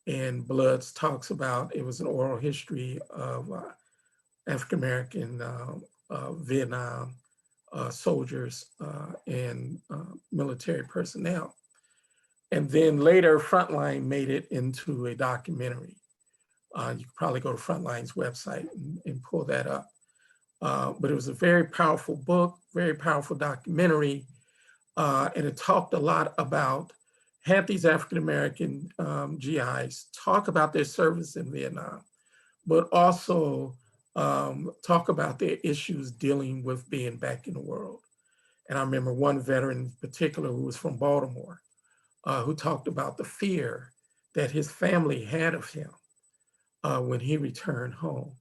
[SPEAKER 2] And Bloods talks about, it was an oral history of African-American Vietnam soldiers and military personnel. And then later, Frontline made it into a documentary. You can probably go to Frontline's website and pull that up. But it was a very powerful book, very powerful documentary. And it talked a lot about, had these African-American GIs talk about their service in Vietnam, but also talk about their issues dealing with being back in the world. And I remember one veteran in particular who was from Baltimore, who talked about the fear that his family had of him when he returned home.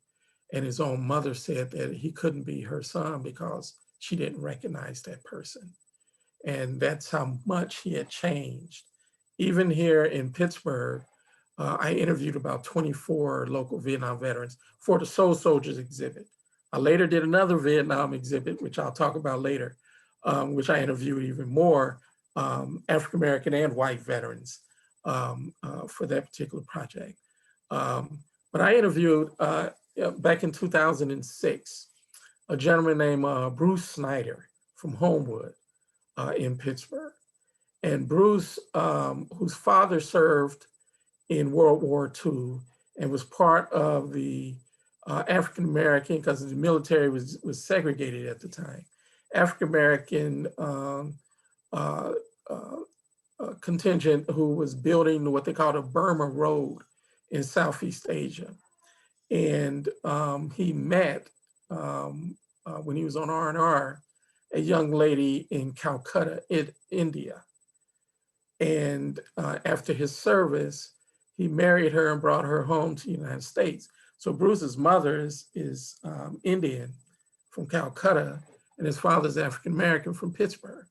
[SPEAKER 2] And his own mother said that he couldn't be her son because she didn't recognize that person. And that's how much he had changed. Even here in Pittsburgh, I interviewed about 24 local Vietnam veterans for the Soul Soldiers exhibit. I later did another Vietnam exhibit, which I'll talk about later, which I interviewed even more African-American and white veterans for that particular project. But I interviewed, back in 2006, a gentleman named Bruce Snyder from Homewood in Pittsburgh. And Bruce, whose father served in World War II and was part of the African-American, because the military was segregated at the time, African-American uh, uh, contingent who was building what they called a Burma Road in Southeast Asia. And he met, when he was on R&R, a young lady in Calcutta, India. And after his service, he married her and brought her home to the United States. So Bruce's mother is Indian from Calcutta, and his father's African-American from Pittsburgh.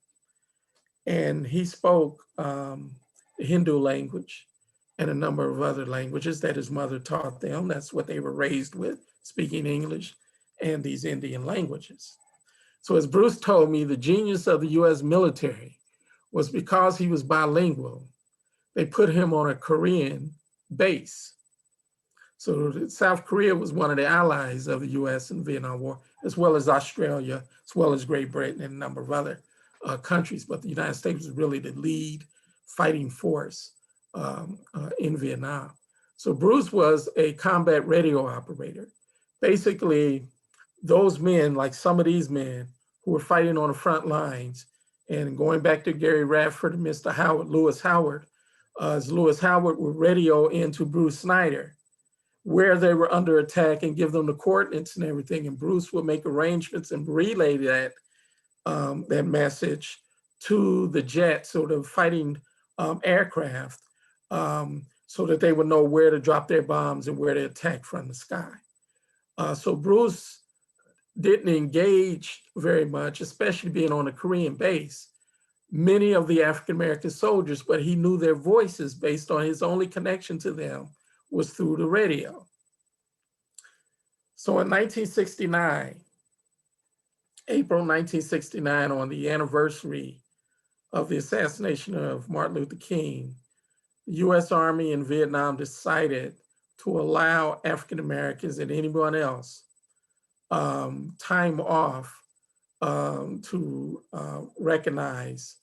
[SPEAKER 2] And he spoke the Hindu language and a number of other languages that his mother taught them. That's what they were raised with, speaking English and these Indian languages. So as Bruce told me, the genius of the US military was because he was bilingual, they put him on a Korean base. So South Korea was one of the allies of the US in the Vietnam War, as well as Australia, as well as Great Britain and a number of other countries. But the United States was really the lead fighting force in Vietnam. So Bruce was a combat radio operator. Basically, those men, like some of these men who were fighting on the front lines, and going back to Gary Radford and Mr. Howard, Lewis Howard, as Lewis Howard would radio into Bruce Snyder, where they were under attack and give them the coordinates and everything. And Bruce would make arrangements and relay that, that message to the jets or the fighting aircraft so that they would know where to drop their bombs and where to attack from the sky. So Bruce didn't engage very much, especially being on a Korean base, many of the African-American soldiers, but he knew their voices based on his only connection to them was through the radio. So in 1969, April 1969, on the anniversary of the assassination of Martin Luther King, the US Army in Vietnam decided to allow African Americans and anyone else time off to recognize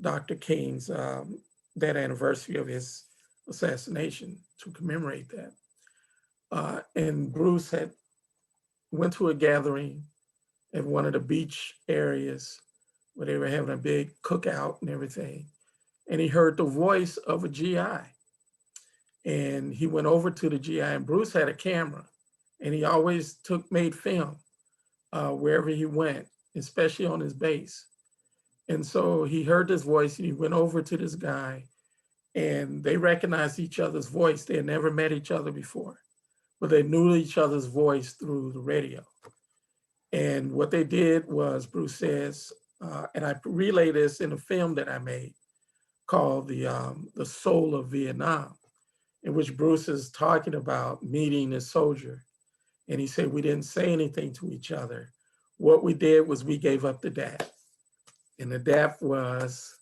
[SPEAKER 2] Dr. King's, that anniversary of his assassination, to commemorate that. And Bruce had went to a gathering at one of the beach areas where they were having a big cookout and everything. And he heard the voice of a GI. And he went over to the GI, and Bruce had a camera, and he always made film wherever he went, especially on his base. And so he heard this voice, and he went over to this guy, and they recognized each other's voice. They had never met each other before, but they knew each other's voice through the radio. And what they did was, Bruce says, and I relay this in a film that I made called The Soul of Vietnam, in which Bruce is talking about meeting a soldier. And he said, we didn't say anything to each other. What we did was we gave up the dap. And the dap was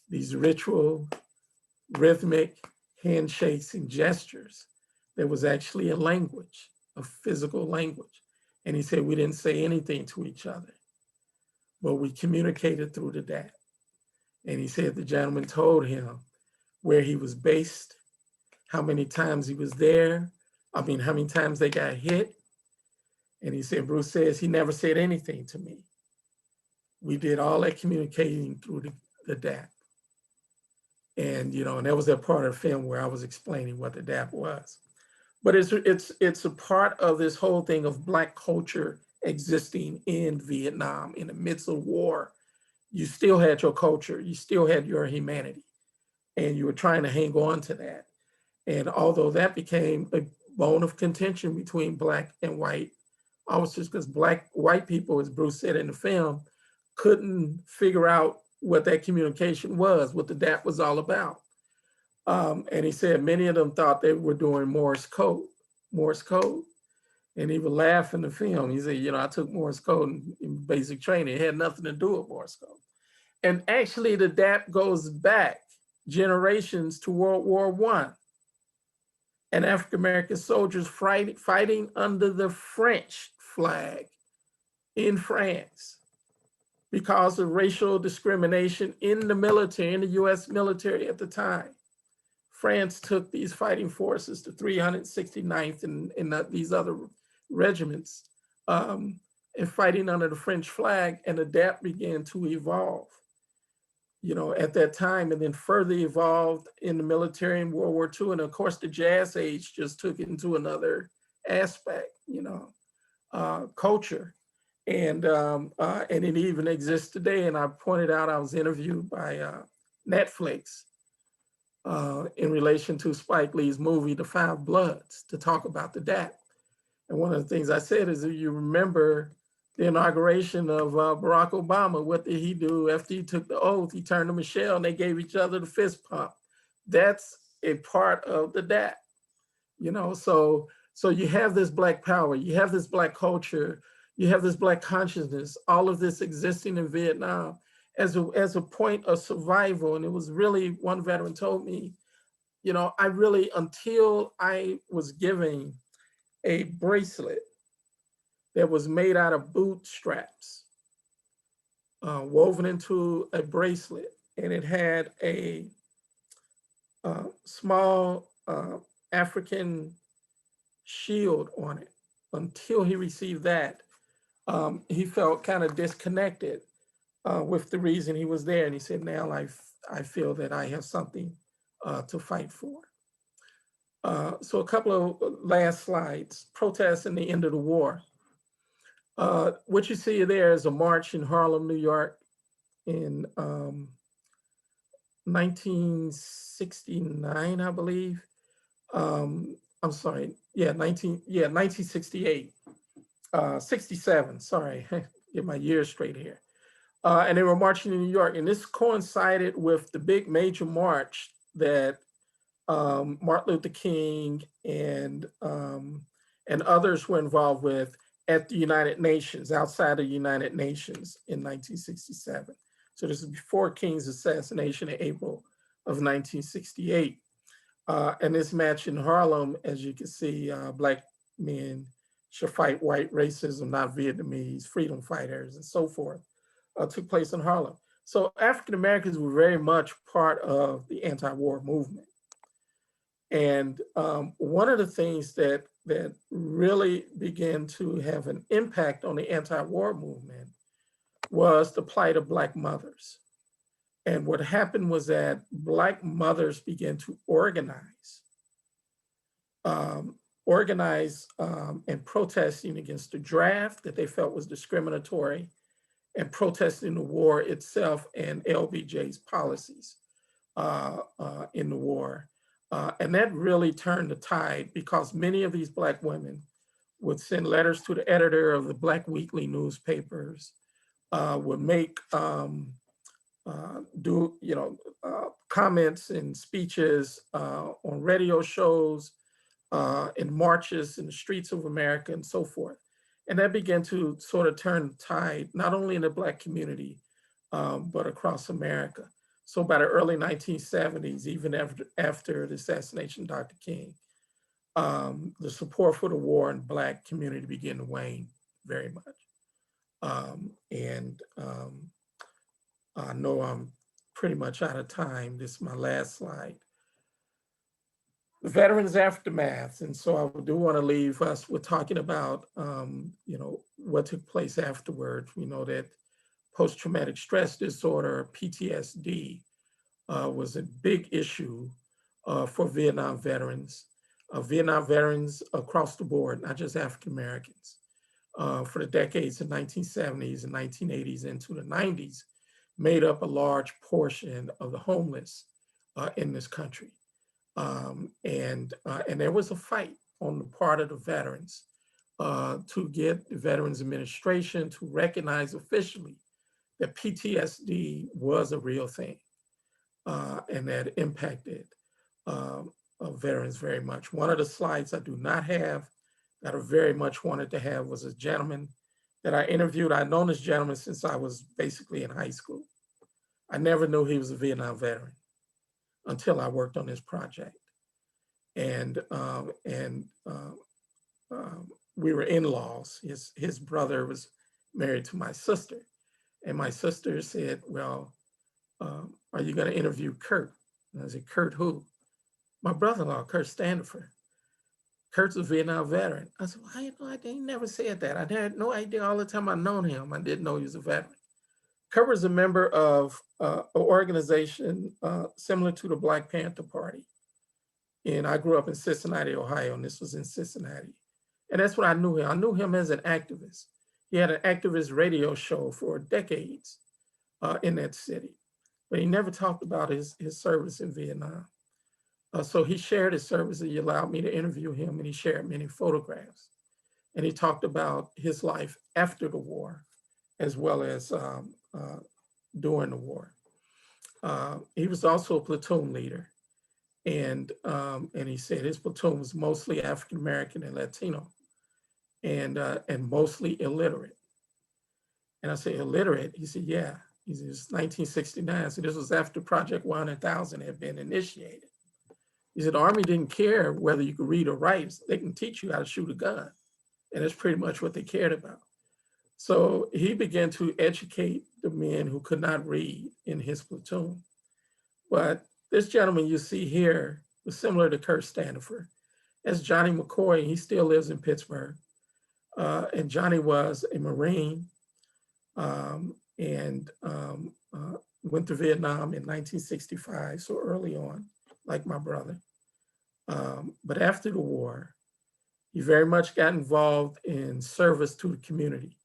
[SPEAKER 2] these ritual, rhythmic handshakes and gestures that was actually a language, a physical language. And he said, we didn't say anything to each other, but we communicated through the dap. And he said the gentleman told him where he was based, how many times he was there, how many times they got hit. And he said, Bruce says, he never said anything to me. We did all that communicating through the DAP. And, and that was that part of the film where I was explaining what the DAP was. But it's a part of this whole thing of Black culture existing in Vietnam in the midst of war. You still had your culture, you still had your humanity, and you were trying to hang on to that. And although that became a bone of contention between Black and white officers, because white people, as Bruce said in the film, couldn't figure out what that communication was, what the DAP was all about. And he said many of them thought they were doing Morse code. And he would laugh in the film. He said, I took Morse code in basic training. It had nothing to do with Morse code. And actually the DAP goes back generations to World War I. And African-American soldiers fighting under the French flag in France because of racial discrimination in the military, in the US military at the time. France took these fighting forces, the 369th and these other regiments, and fighting under the French flag, and the DAP began to evolve, at that time, and then further evolved in the military in World War II. And of course, the Jazz Age just took it into another aspect, culture. And it even exists today. And I pointed out, I was interviewed by Netflix in relation to Spike Lee's movie, The Five Bloods, to talk about the DAP. And one of the things I said is, if you remember the inauguration of Barack Obama, what did he do after he took the oath? He turned to Michelle and they gave each other the fist pump. That's a part of the DAP, so you have this Black power, you have this Black culture, you have this Black consciousness, all of this existing in Vietnam as a point of survival. And it was really, one veteran told me, until I was given a bracelet that was made out of bootstraps, woven into a bracelet, and it had a small African shield on it. Until he received that, he felt kind of disconnected with the reason he was there. And he said, now I feel that I have something to fight for. So a couple of last slides. Protests and the end of the war. What you see there is a march in Harlem, New York in 1969, I believe. I'm sorry, 1968, 67, sorry, get my years straight here. And they were marching in New York, and this coincided with the big major march that Martin Luther King and others were involved with at the United Nations, outside of the United Nations in 1967. So this is before King's assassination in April of 1968. And this match in Harlem, as you can see, Black men should fight white racism, not Vietnamese, freedom fighters, and so forth, took place in Harlem. So African Americans were very much part of the anti-war movement. And one of the things that really began to have an impact on the anti-war movement was the plight of Black mothers. And what happened was that Black mothers began to organize and protesting against the draft that they felt was discriminatory, and protesting the war itself and LBJ's policies in the war. And that really turned the tide, because many of these Black women would send letters to the editor of the Black weekly newspapers, would make comments and speeches on radio shows, in marches in the streets of America, and so forth. And that began to sort of turn the tide, not only in the Black community, but across America. So by the early 1970s, even after the assassination of Dr. King, the support for the war in Black community began to wane very much. I know I'm pretty much out of time. This is my last slide. The veterans' aftermath. And so I do want to leave us with talking about, what took place afterwards. We know that post-traumatic stress disorder, PTSD, was a big issue for Vietnam veterans. Vietnam veterans across the board, not just African Americans, for the decades of 1970s and 1980s into the 90s, made up a large portion of the homeless in this country. And there was a fight on the part of the veterans to get the Veterans Administration to recognize officially that PTSD was a real thing, and that impacted veterans very much. One of the slides I do not have that I very much wanted to have was a gentleman that I interviewed. I'd known this gentleman since I was basically in high school. I never knew he was a Vietnam veteran until I worked on this project. And we were in-laws. His brother was married to my sister. And my sister said, well, are you going to interview Kurt? And I said, Kurt who? My brother-in-law, Kurt Standifer. Kurt's a Vietnam veteran. I said, well, how you know? He never said that. I had no idea. All the time I've known him, I didn't know he was a veteran. Kurt was a member of an organization similar to the Black Panther Party. And I grew up in Cincinnati, Ohio, and this was in Cincinnati. And that's what I knew him. I knew him as an activist. He had an activist radio show for decades in that city, but he never talked about his service in Vietnam. So he shared his service, and he allowed me to interview him, and he shared many photographs. And he talked about his life after the war, as well as during the war. He was also a platoon leader. And he said his platoon was mostly African-American and Latino, and mostly illiterate. And I said, illiterate? He said, yeah. He said, it's 1969, so this was after Project 100,000 had been initiated. He said, the Army didn't care whether you could read or write. They can teach you how to shoot a gun. And that's pretty much what they cared about. So he began to educate the men who could not read in his platoon. But this gentleman you see here was similar to Kurt Standifer. That's Johnny McCoy. He still lives in Pittsburgh. And Johnny was a Marine and went to Vietnam in 1965, so early on, like my brother. But after the war, he very much got involved in service to the community,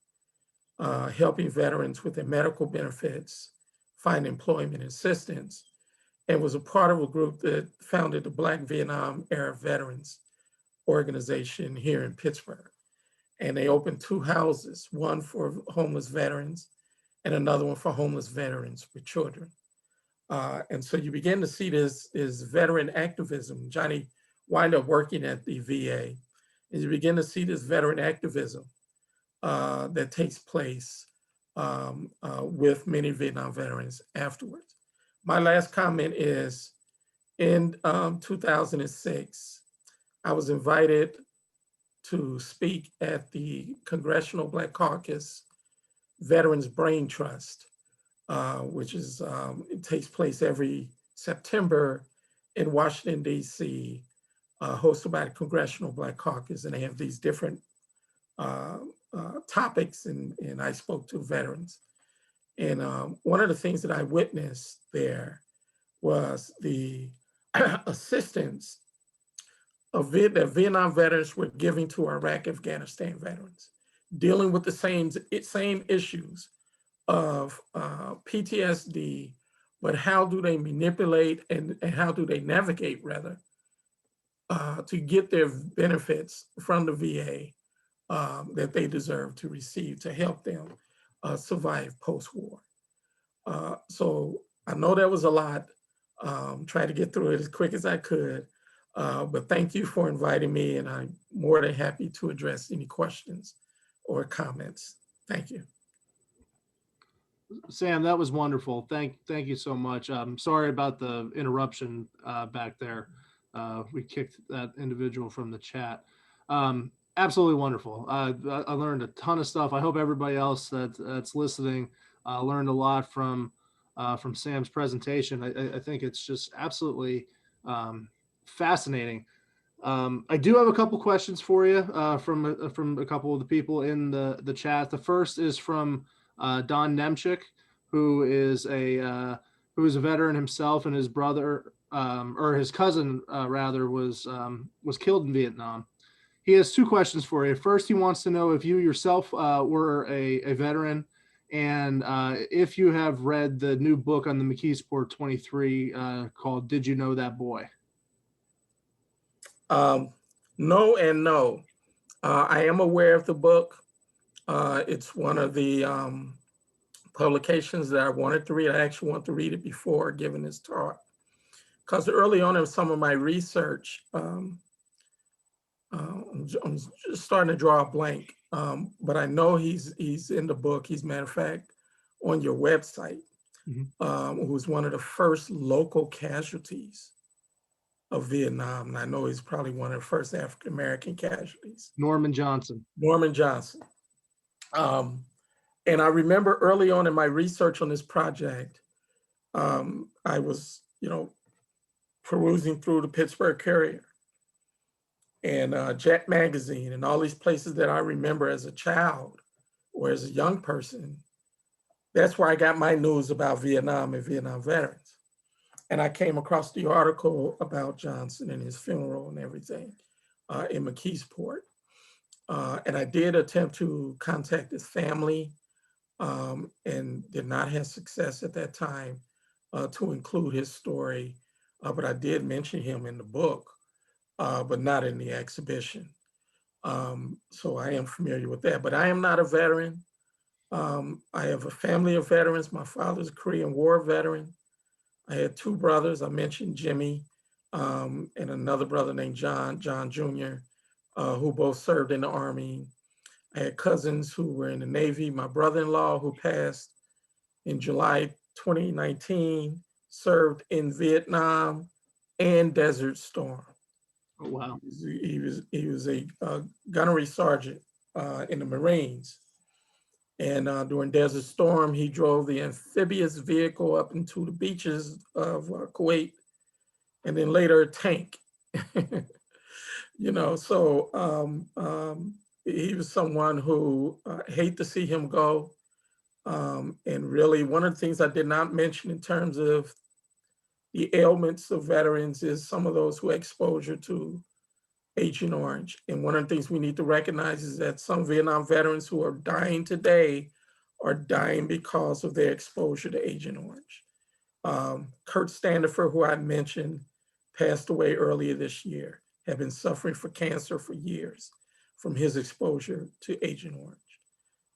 [SPEAKER 2] helping veterans with their medical benefits, find employment assistance, and was a part of a group that founded the Black Vietnam Era Veterans organization here in Pittsburgh. And they opened 2 houses, one for homeless veterans and another one for homeless veterans with children. And so you begin to see this veteran activism. Johnny wound up working at the VA, and you begin to see this veteran activism that takes place with many Vietnam veterans afterwards. My last comment is, in 2006, I was invited to speak at the Congressional Black Caucus Veterans Brain Trust, which is, it takes place every September in Washington, D.C., hosted by the Congressional Black Caucus, and they have these different topics, and I spoke to veterans. And one of the things that I witnessed there was the assistance that Vietnam veterans were giving to Iraq, Afghanistan veterans, dealing with the same issues of PTSD, but how do they manipulate and how do they navigate, rather, to get their benefits from the VA that they deserve to receive to help them survive post-war. So I know that was a lot. Try to get through it as quick as I could. But thank you for inviting me, and I'm more than happy to address any questions or comments. Thank you.
[SPEAKER 1] Sam, that was wonderful. Thank you so much. I'm sorry about the interruption back there. We kicked that individual from the chat. Absolutely wonderful. I learned a ton of stuff. I hope everybody else that's listening learned a lot from Sam's presentation. I think it's just absolutely fascinating. I do have a couple questions for you from a couple of the people in the chat. The first is from Don Nemchik, who is a veteran himself, and his brother or his cousin rather was killed in Vietnam. He has 2 questions for you. First, he wants to know if you yourself were a veteran, and if you have read the new book on the McKeesport 23 called "Did You Know That Boy?"
[SPEAKER 2] No and no. I am aware of the book. It's one of the publications that I wanted to read. I actually want to read it before giving this talk, because early on in some of my research, I'm just starting to draw a blank, but I know he's in the book. He's, matter of fact, on your website, who was one of the first local casualties of Vietnam. And I know he's probably one of the first African-American casualties.
[SPEAKER 1] Norman Johnson.
[SPEAKER 2] Norman Johnson. And I remember early on in my research on this project, I was, perusing through the Pittsburgh Courier and Jet Magazine and all these places that I remember as a child or as a young person. That's where I got my news about Vietnam and Vietnam veterans. And I came across the article about Johnson and his funeral and everything in McKeesport. And I did attempt to contact his family and did not have success at that time to include his story. But I did mention him in the book, but not in the exhibition. So I am familiar with that, but I am not a veteran. I have a family of veterans. My father's a Korean War veteran. I had two brothers. I mentioned Jimmy and another brother named John Jr., who both served in the Army. I had cousins who were in the Navy. My brother-in-law, who passed in July 2019, served in Vietnam and Desert Storm.
[SPEAKER 1] Oh, wow.
[SPEAKER 2] He was a gunnery sergeant in the Marines. And during Desert Storm, he drove the amphibious vehicle up into the beaches of Kuwait, and then later a tank. He was someone who hate to see him go. And really, one of the things I did not mention in terms of the ailments of veterans is some of those who had exposure to Agent Orange. And one of the things we need to recognize is that some Vietnam veterans who are dying today are dying because of their exposure to Agent Orange. Kurt Standifer, who I mentioned, passed away earlier this year, had been suffering from cancer for years from his exposure to Agent Orange.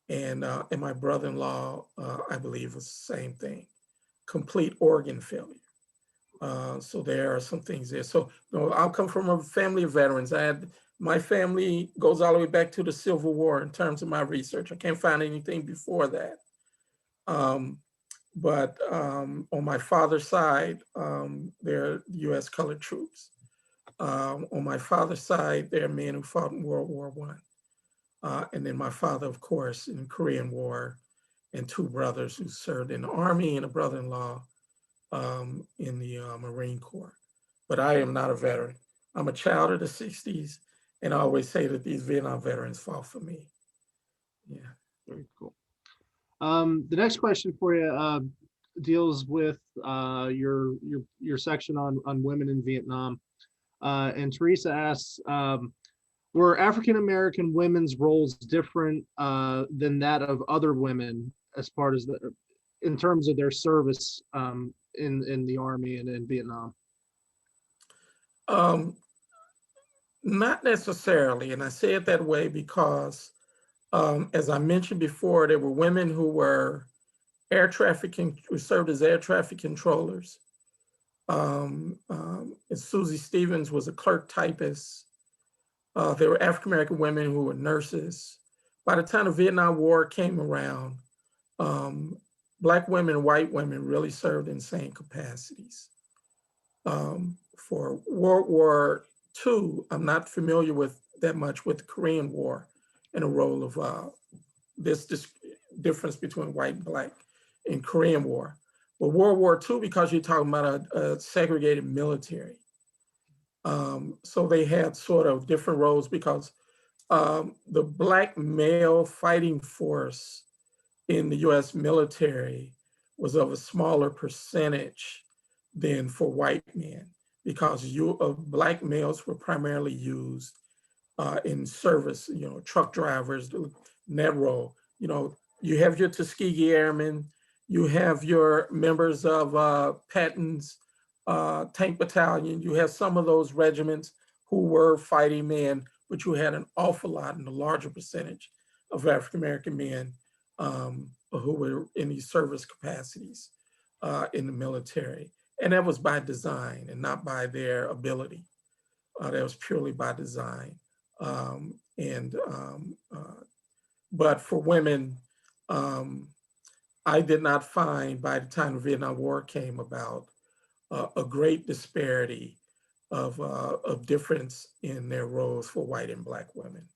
[SPEAKER 2] And my brother-in-law, I believe, was the same thing, complete organ failure. So there are some things there. So I'll come from a family of veterans. My family goes all the way back to the Civil War in terms of my research. I can't find anything before that. But on my father's side, they're U.S. colored troops. On my father's side, they're men who fought in World War I. And then my father, of course, in the Korean War, and two brothers who served in the Army and a brother-in-law in the Marine Corps. But I am not a veteran. I'm a child of the 60s, and I always say that these Vietnam veterans fought for me. Yeah.
[SPEAKER 1] Very cool. The next question for you deals with your section on women in Vietnam. And Teresa asks, were African American women's roles different than that of other women as part of in terms of their service in the Army and in Vietnam?
[SPEAKER 2] Not necessarily, and I say it that way because, as I mentioned before, there were women who were who served as air traffic controllers. And Susie Stevens was a clerk typist. There were African American women who were nurses. By the time the Vietnam War came around, Black women and white women really served in the same capacities. For World War II, I'm not familiar with that much with the Korean War and the role of this difference between white and Black in Korean War. But World War II, because you're talking about a segregated military, so they had sort of different roles because the Black male fighting force in the US military was of a smaller percentage than for white men because Black males were primarily used in service, truck drivers, net role. You have your Tuskegee Airmen, you have your members of Patton's tank battalion, you have some of those regiments who were fighting men, but you had an awful lot and a larger percentage of African-American men who were in these service capacities in the military. And that was by design and not by their ability. That was purely by design. But for women, I did not find by the time the Vietnam War came about a great disparity of difference in their roles for white and Black women.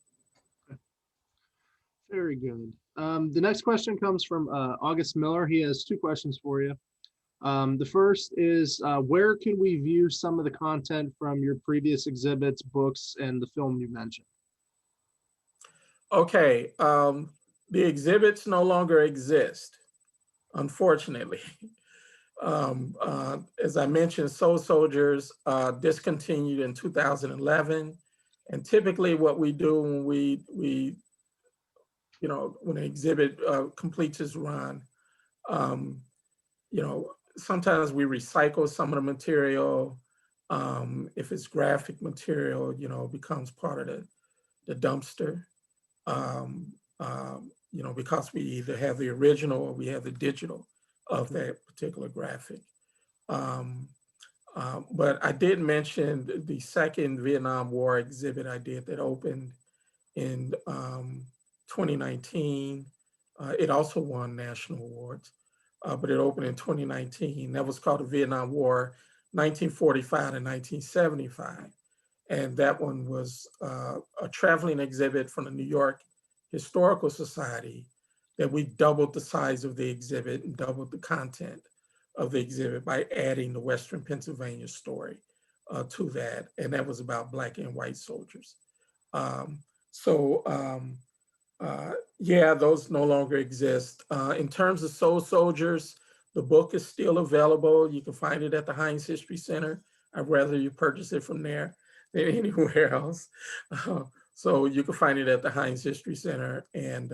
[SPEAKER 1] Very good. The next question comes from August Miller. He has two questions for you. The first is, where can we view some of the content from your previous exhibits, books, and the film you mentioned?
[SPEAKER 2] Okay, the exhibits no longer exist, unfortunately. As I mentioned, Soul Soldiers discontinued in 2011. And typically what we do when when an exhibit completes its run, sometimes we recycle some of the material. If it's graphic material, it becomes part of the dumpster. Because we either have the original or we have the digital of that particular graphic. But I did mention the second Vietnam War exhibit I did that opened in 2019. It also won national awards, but it opened in 2019. That was called the Vietnam War, 1945 to 1975. And that one was a traveling exhibit from the New York Historical Society that we doubled the size of the exhibit and doubled the content of the exhibit by adding the Western Pennsylvania story to that. And that was about Black and white soldiers. Yeah, those no longer exist. In terms of Soul Soldiers, the book is still available. You can find it at the Heinz History Center. I'd rather you purchase it from there than anywhere else. So you can find it at the Heinz History Center. And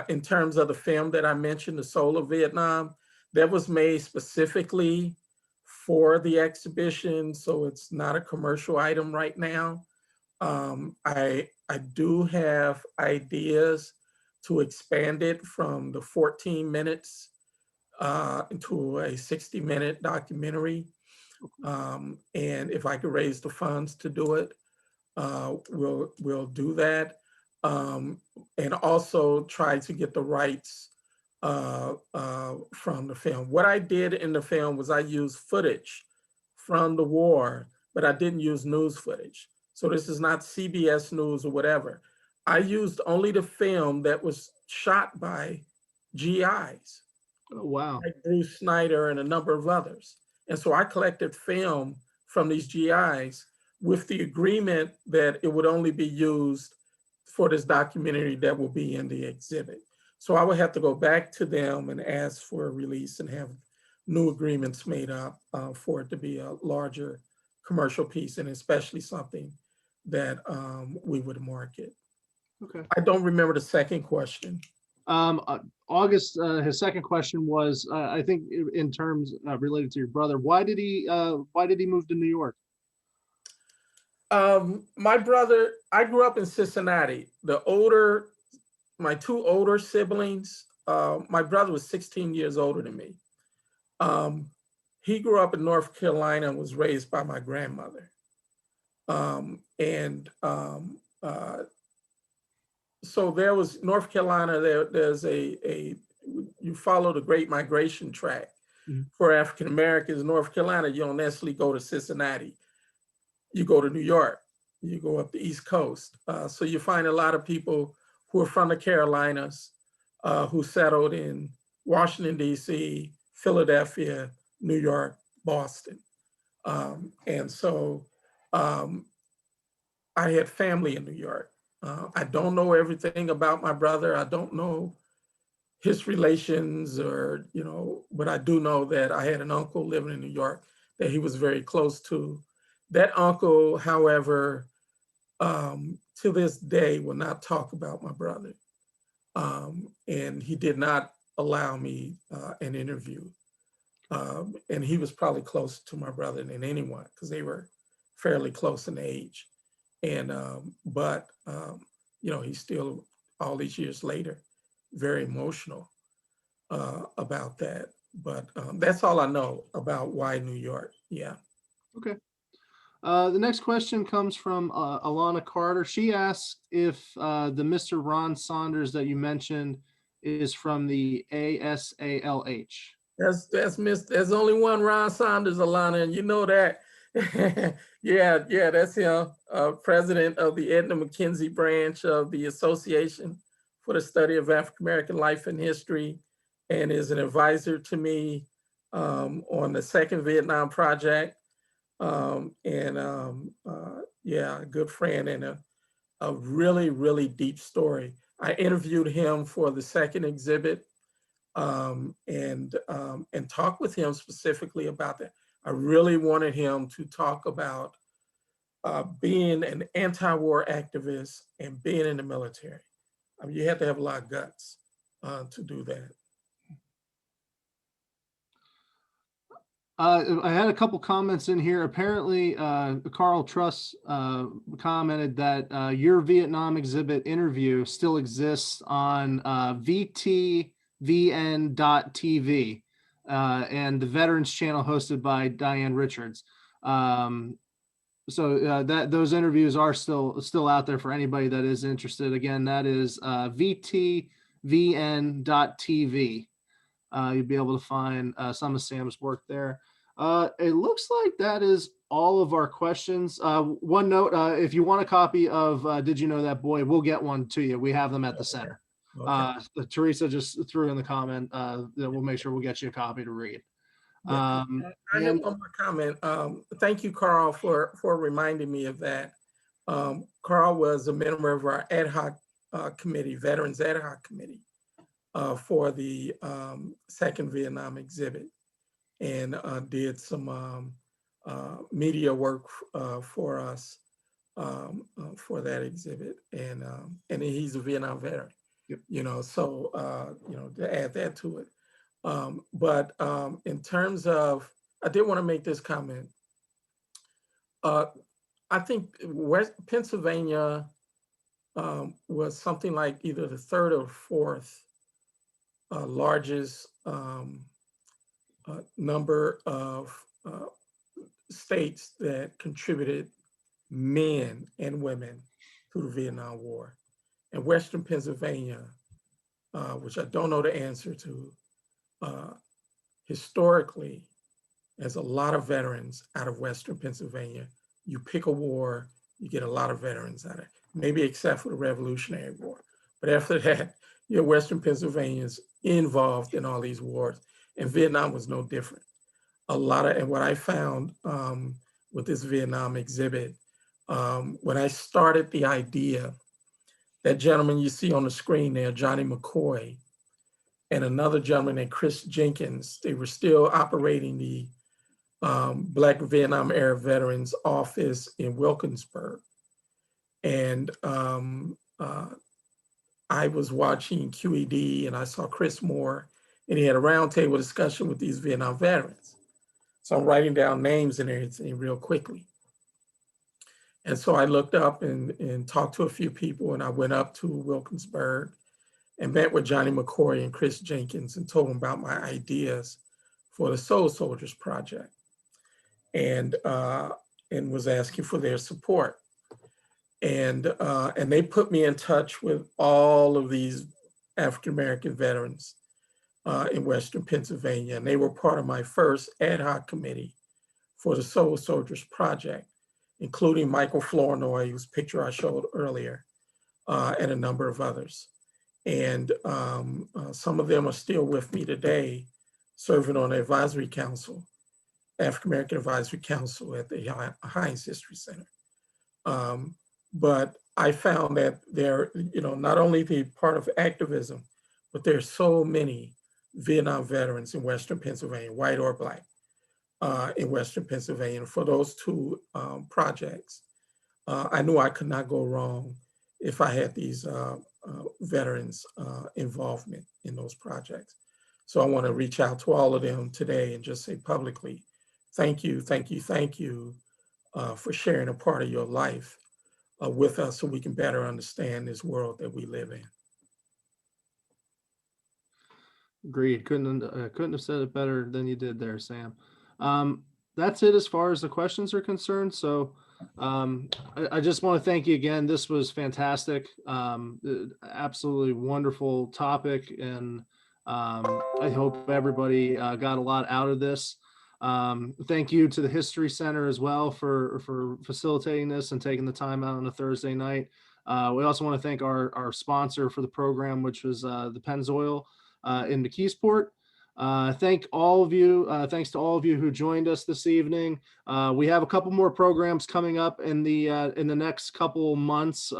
[SPEAKER 2] in terms of the film that I mentioned, The Soul of Vietnam, that was made specifically for the exhibition. So it's not a commercial item right now. I do have ideas to expand it from the 14 minutes into a 60-minute documentary. And if I could raise the funds to do it, we'll do that. And also try to get the rights from the film. What I did in the film was I used footage from the war, but I didn't use news footage. So this is not CBS News or whatever. I used only the film that was shot by GIs.
[SPEAKER 1] Oh, wow.
[SPEAKER 2] Like Bruce Snyder and a number of others. And so I collected film from these GIs with the agreement that it would only be used for this documentary that will be in the exhibit. So I would have to go back to them and ask for a release and have new agreements made up for it to be a larger commercial piece, and especially something that we would market.
[SPEAKER 1] Okay.
[SPEAKER 2] I don't remember the second question.
[SPEAKER 1] August, his second question was, I think in terms related to your brother, why did he move to New York?
[SPEAKER 2] My brother, I grew up in Cincinnati. My two older siblings, my brother was 16 years older than me. He grew up in North Carolina and was raised by my grandmother. So there was North Carolina, there's you follow the Great Migration Tract for African Americans. North Carolina, you don't necessarily go to Cincinnati. You go to New York, you go up the East Coast. So you find a lot of people who are from the Carolinas, who settled in Washington, D.C., Philadelphia, New York, Boston. And so I had family in New York. I don't know everything about my brother. I don't know his relations but I do know that I had an uncle living in New York that he was very close to. That uncle, however, to this day will not talk about my brother. And he did not allow me an interview. And he was probably closer to my brother than anyone because they were fairly close in age. And, he's still, all these years later, very emotional about that. But that's all I know about why New York. Yeah.
[SPEAKER 1] Okay. The next question comes from Alana Carter. She asked if the Mr. Ron Saunders that you mentioned is from the ASALH.
[SPEAKER 2] There's only one Ron Saunders, Alana, and you know that. Yeah, that's him, president of the Edna McKenzie branch of the association for the study of African American life and history, and is an advisor to me on the Second Vietnam Project. Yeah, a good friend and a really, really deep story. I interviewed him for the second exhibit and talked with him specifically about that. I really wanted him to talk about being an anti-war activist and being in the military. I mean, you have to have a lot of guts to do that.
[SPEAKER 1] I had a couple comments in here. Apparently, Carl Truss commented that your Vietnam exhibit interview still exists on VTVN.tv and the Veterans Channel hosted by Diane Richards. So that those interviews are still out there for anybody that is interested. Again, that is VTVN.tv. You'll be able to find some of Sam's work there. It looks like that is all of our questions. One note, if you want a copy of Did You Know That Boy, we'll get one to you. We have them at the center.
[SPEAKER 2] Okay.
[SPEAKER 1] Teresa just threw in the comment that we'll make sure we'll get you a copy to read.
[SPEAKER 2] Yeah. I have one more comment. Thank you, Carl, for reminding me of that. Carl was a member of our ad hoc committee, Veterans Ad Hoc Committee, for the Second Vietnam exhibit, and did some media work for us for that exhibit. And he's a Vietnam veteran, you know, so, you know, to add that to it. But in terms of, I did want to make this comment. I think Pennsylvania was something like either the third or fourth largest number of states that contributed men and women to the Vietnam War. And Western Pennsylvania, which I don't know the answer to, historically, there's a lot of veterans out of Western Pennsylvania. You pick a war, you get a lot of veterans out of it, maybe except for the Revolutionary War. But after that, your Western Pennsylvanians involved in all these wars, and Vietnam was no different. And what I found with this Vietnam exhibit, when I started the idea, that gentleman you see on the screen there, Johnny McCoy, and another gentleman named Chris Jenkins, they were still operating the Black Vietnam Era Veterans Office in Wilkinsburg. And I was watching QED and I saw Chris Moore, and he had a roundtable discussion with these Vietnam veterans. So I'm writing down names and everything real quickly. And so I looked up and talked to a few people, and I went up to Wilkinsburg and met with Johnny McCoy and Chris Jenkins and told them about my ideas for the Soul Soldiers Project, and was asking for their support. And they put me in touch with all of these African-American veterans in Western Pennsylvania. And they were part of my first ad hoc committee for the Soul Soldiers Project, including Michael Flournoy, whose picture I showed earlier, and a number of others. And some of them are still with me today, serving on the advisory council, African American Advisory Council at the Heinz History Center. But I found that they're, you know, not only the part of activism, but there's so many Vietnam veterans in Western Pennsylvania, white or Black, in Western Pennsylvania. And for those two projects, I knew I could not go wrong if I had these veterans' involvement in those projects. So I want to reach out to all of them today and just say publicly, thank you, thank you, thank you for sharing a part of your life with us so we can better understand this world that we live in.
[SPEAKER 1] Agreed. Couldn't have said it better than you did there, Sam. That's it as far as the questions are concerned. So I just want to thank you again. This was fantastic. Absolutely wonderful topic. And I hope everybody got a lot out of this. Thank you to the History Center as well for facilitating this and taking the time out on a Thursday night. We also want to thank our sponsor for the program, which was the Pennzoil in McKeesport. Thanks to all of you who joined us this evening. We have a couple more programs coming up in the next couple months.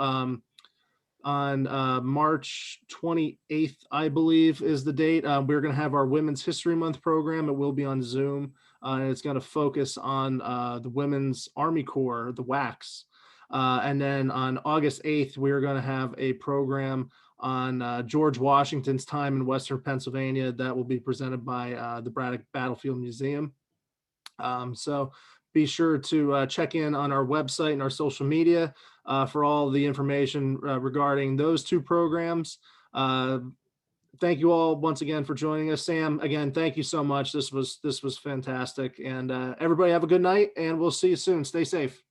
[SPEAKER 1] On March 28th, I believe is the date. We're going to have our Women's History Month program. It will be on Zoom, and it's going to focus on the Women's Army Corps, the WACs. And then on August 8th, we're going to have a program on George Washington's time in Western Pennsylvania that will be presented by the Braddock Battlefield Museum. So be sure to check in on our website and our social media for all the information regarding those two programs. Thank you all once again for joining us. Sam, again, thank you so much. This was fantastic. And everybody have a good night, and we'll see you soon. Stay safe.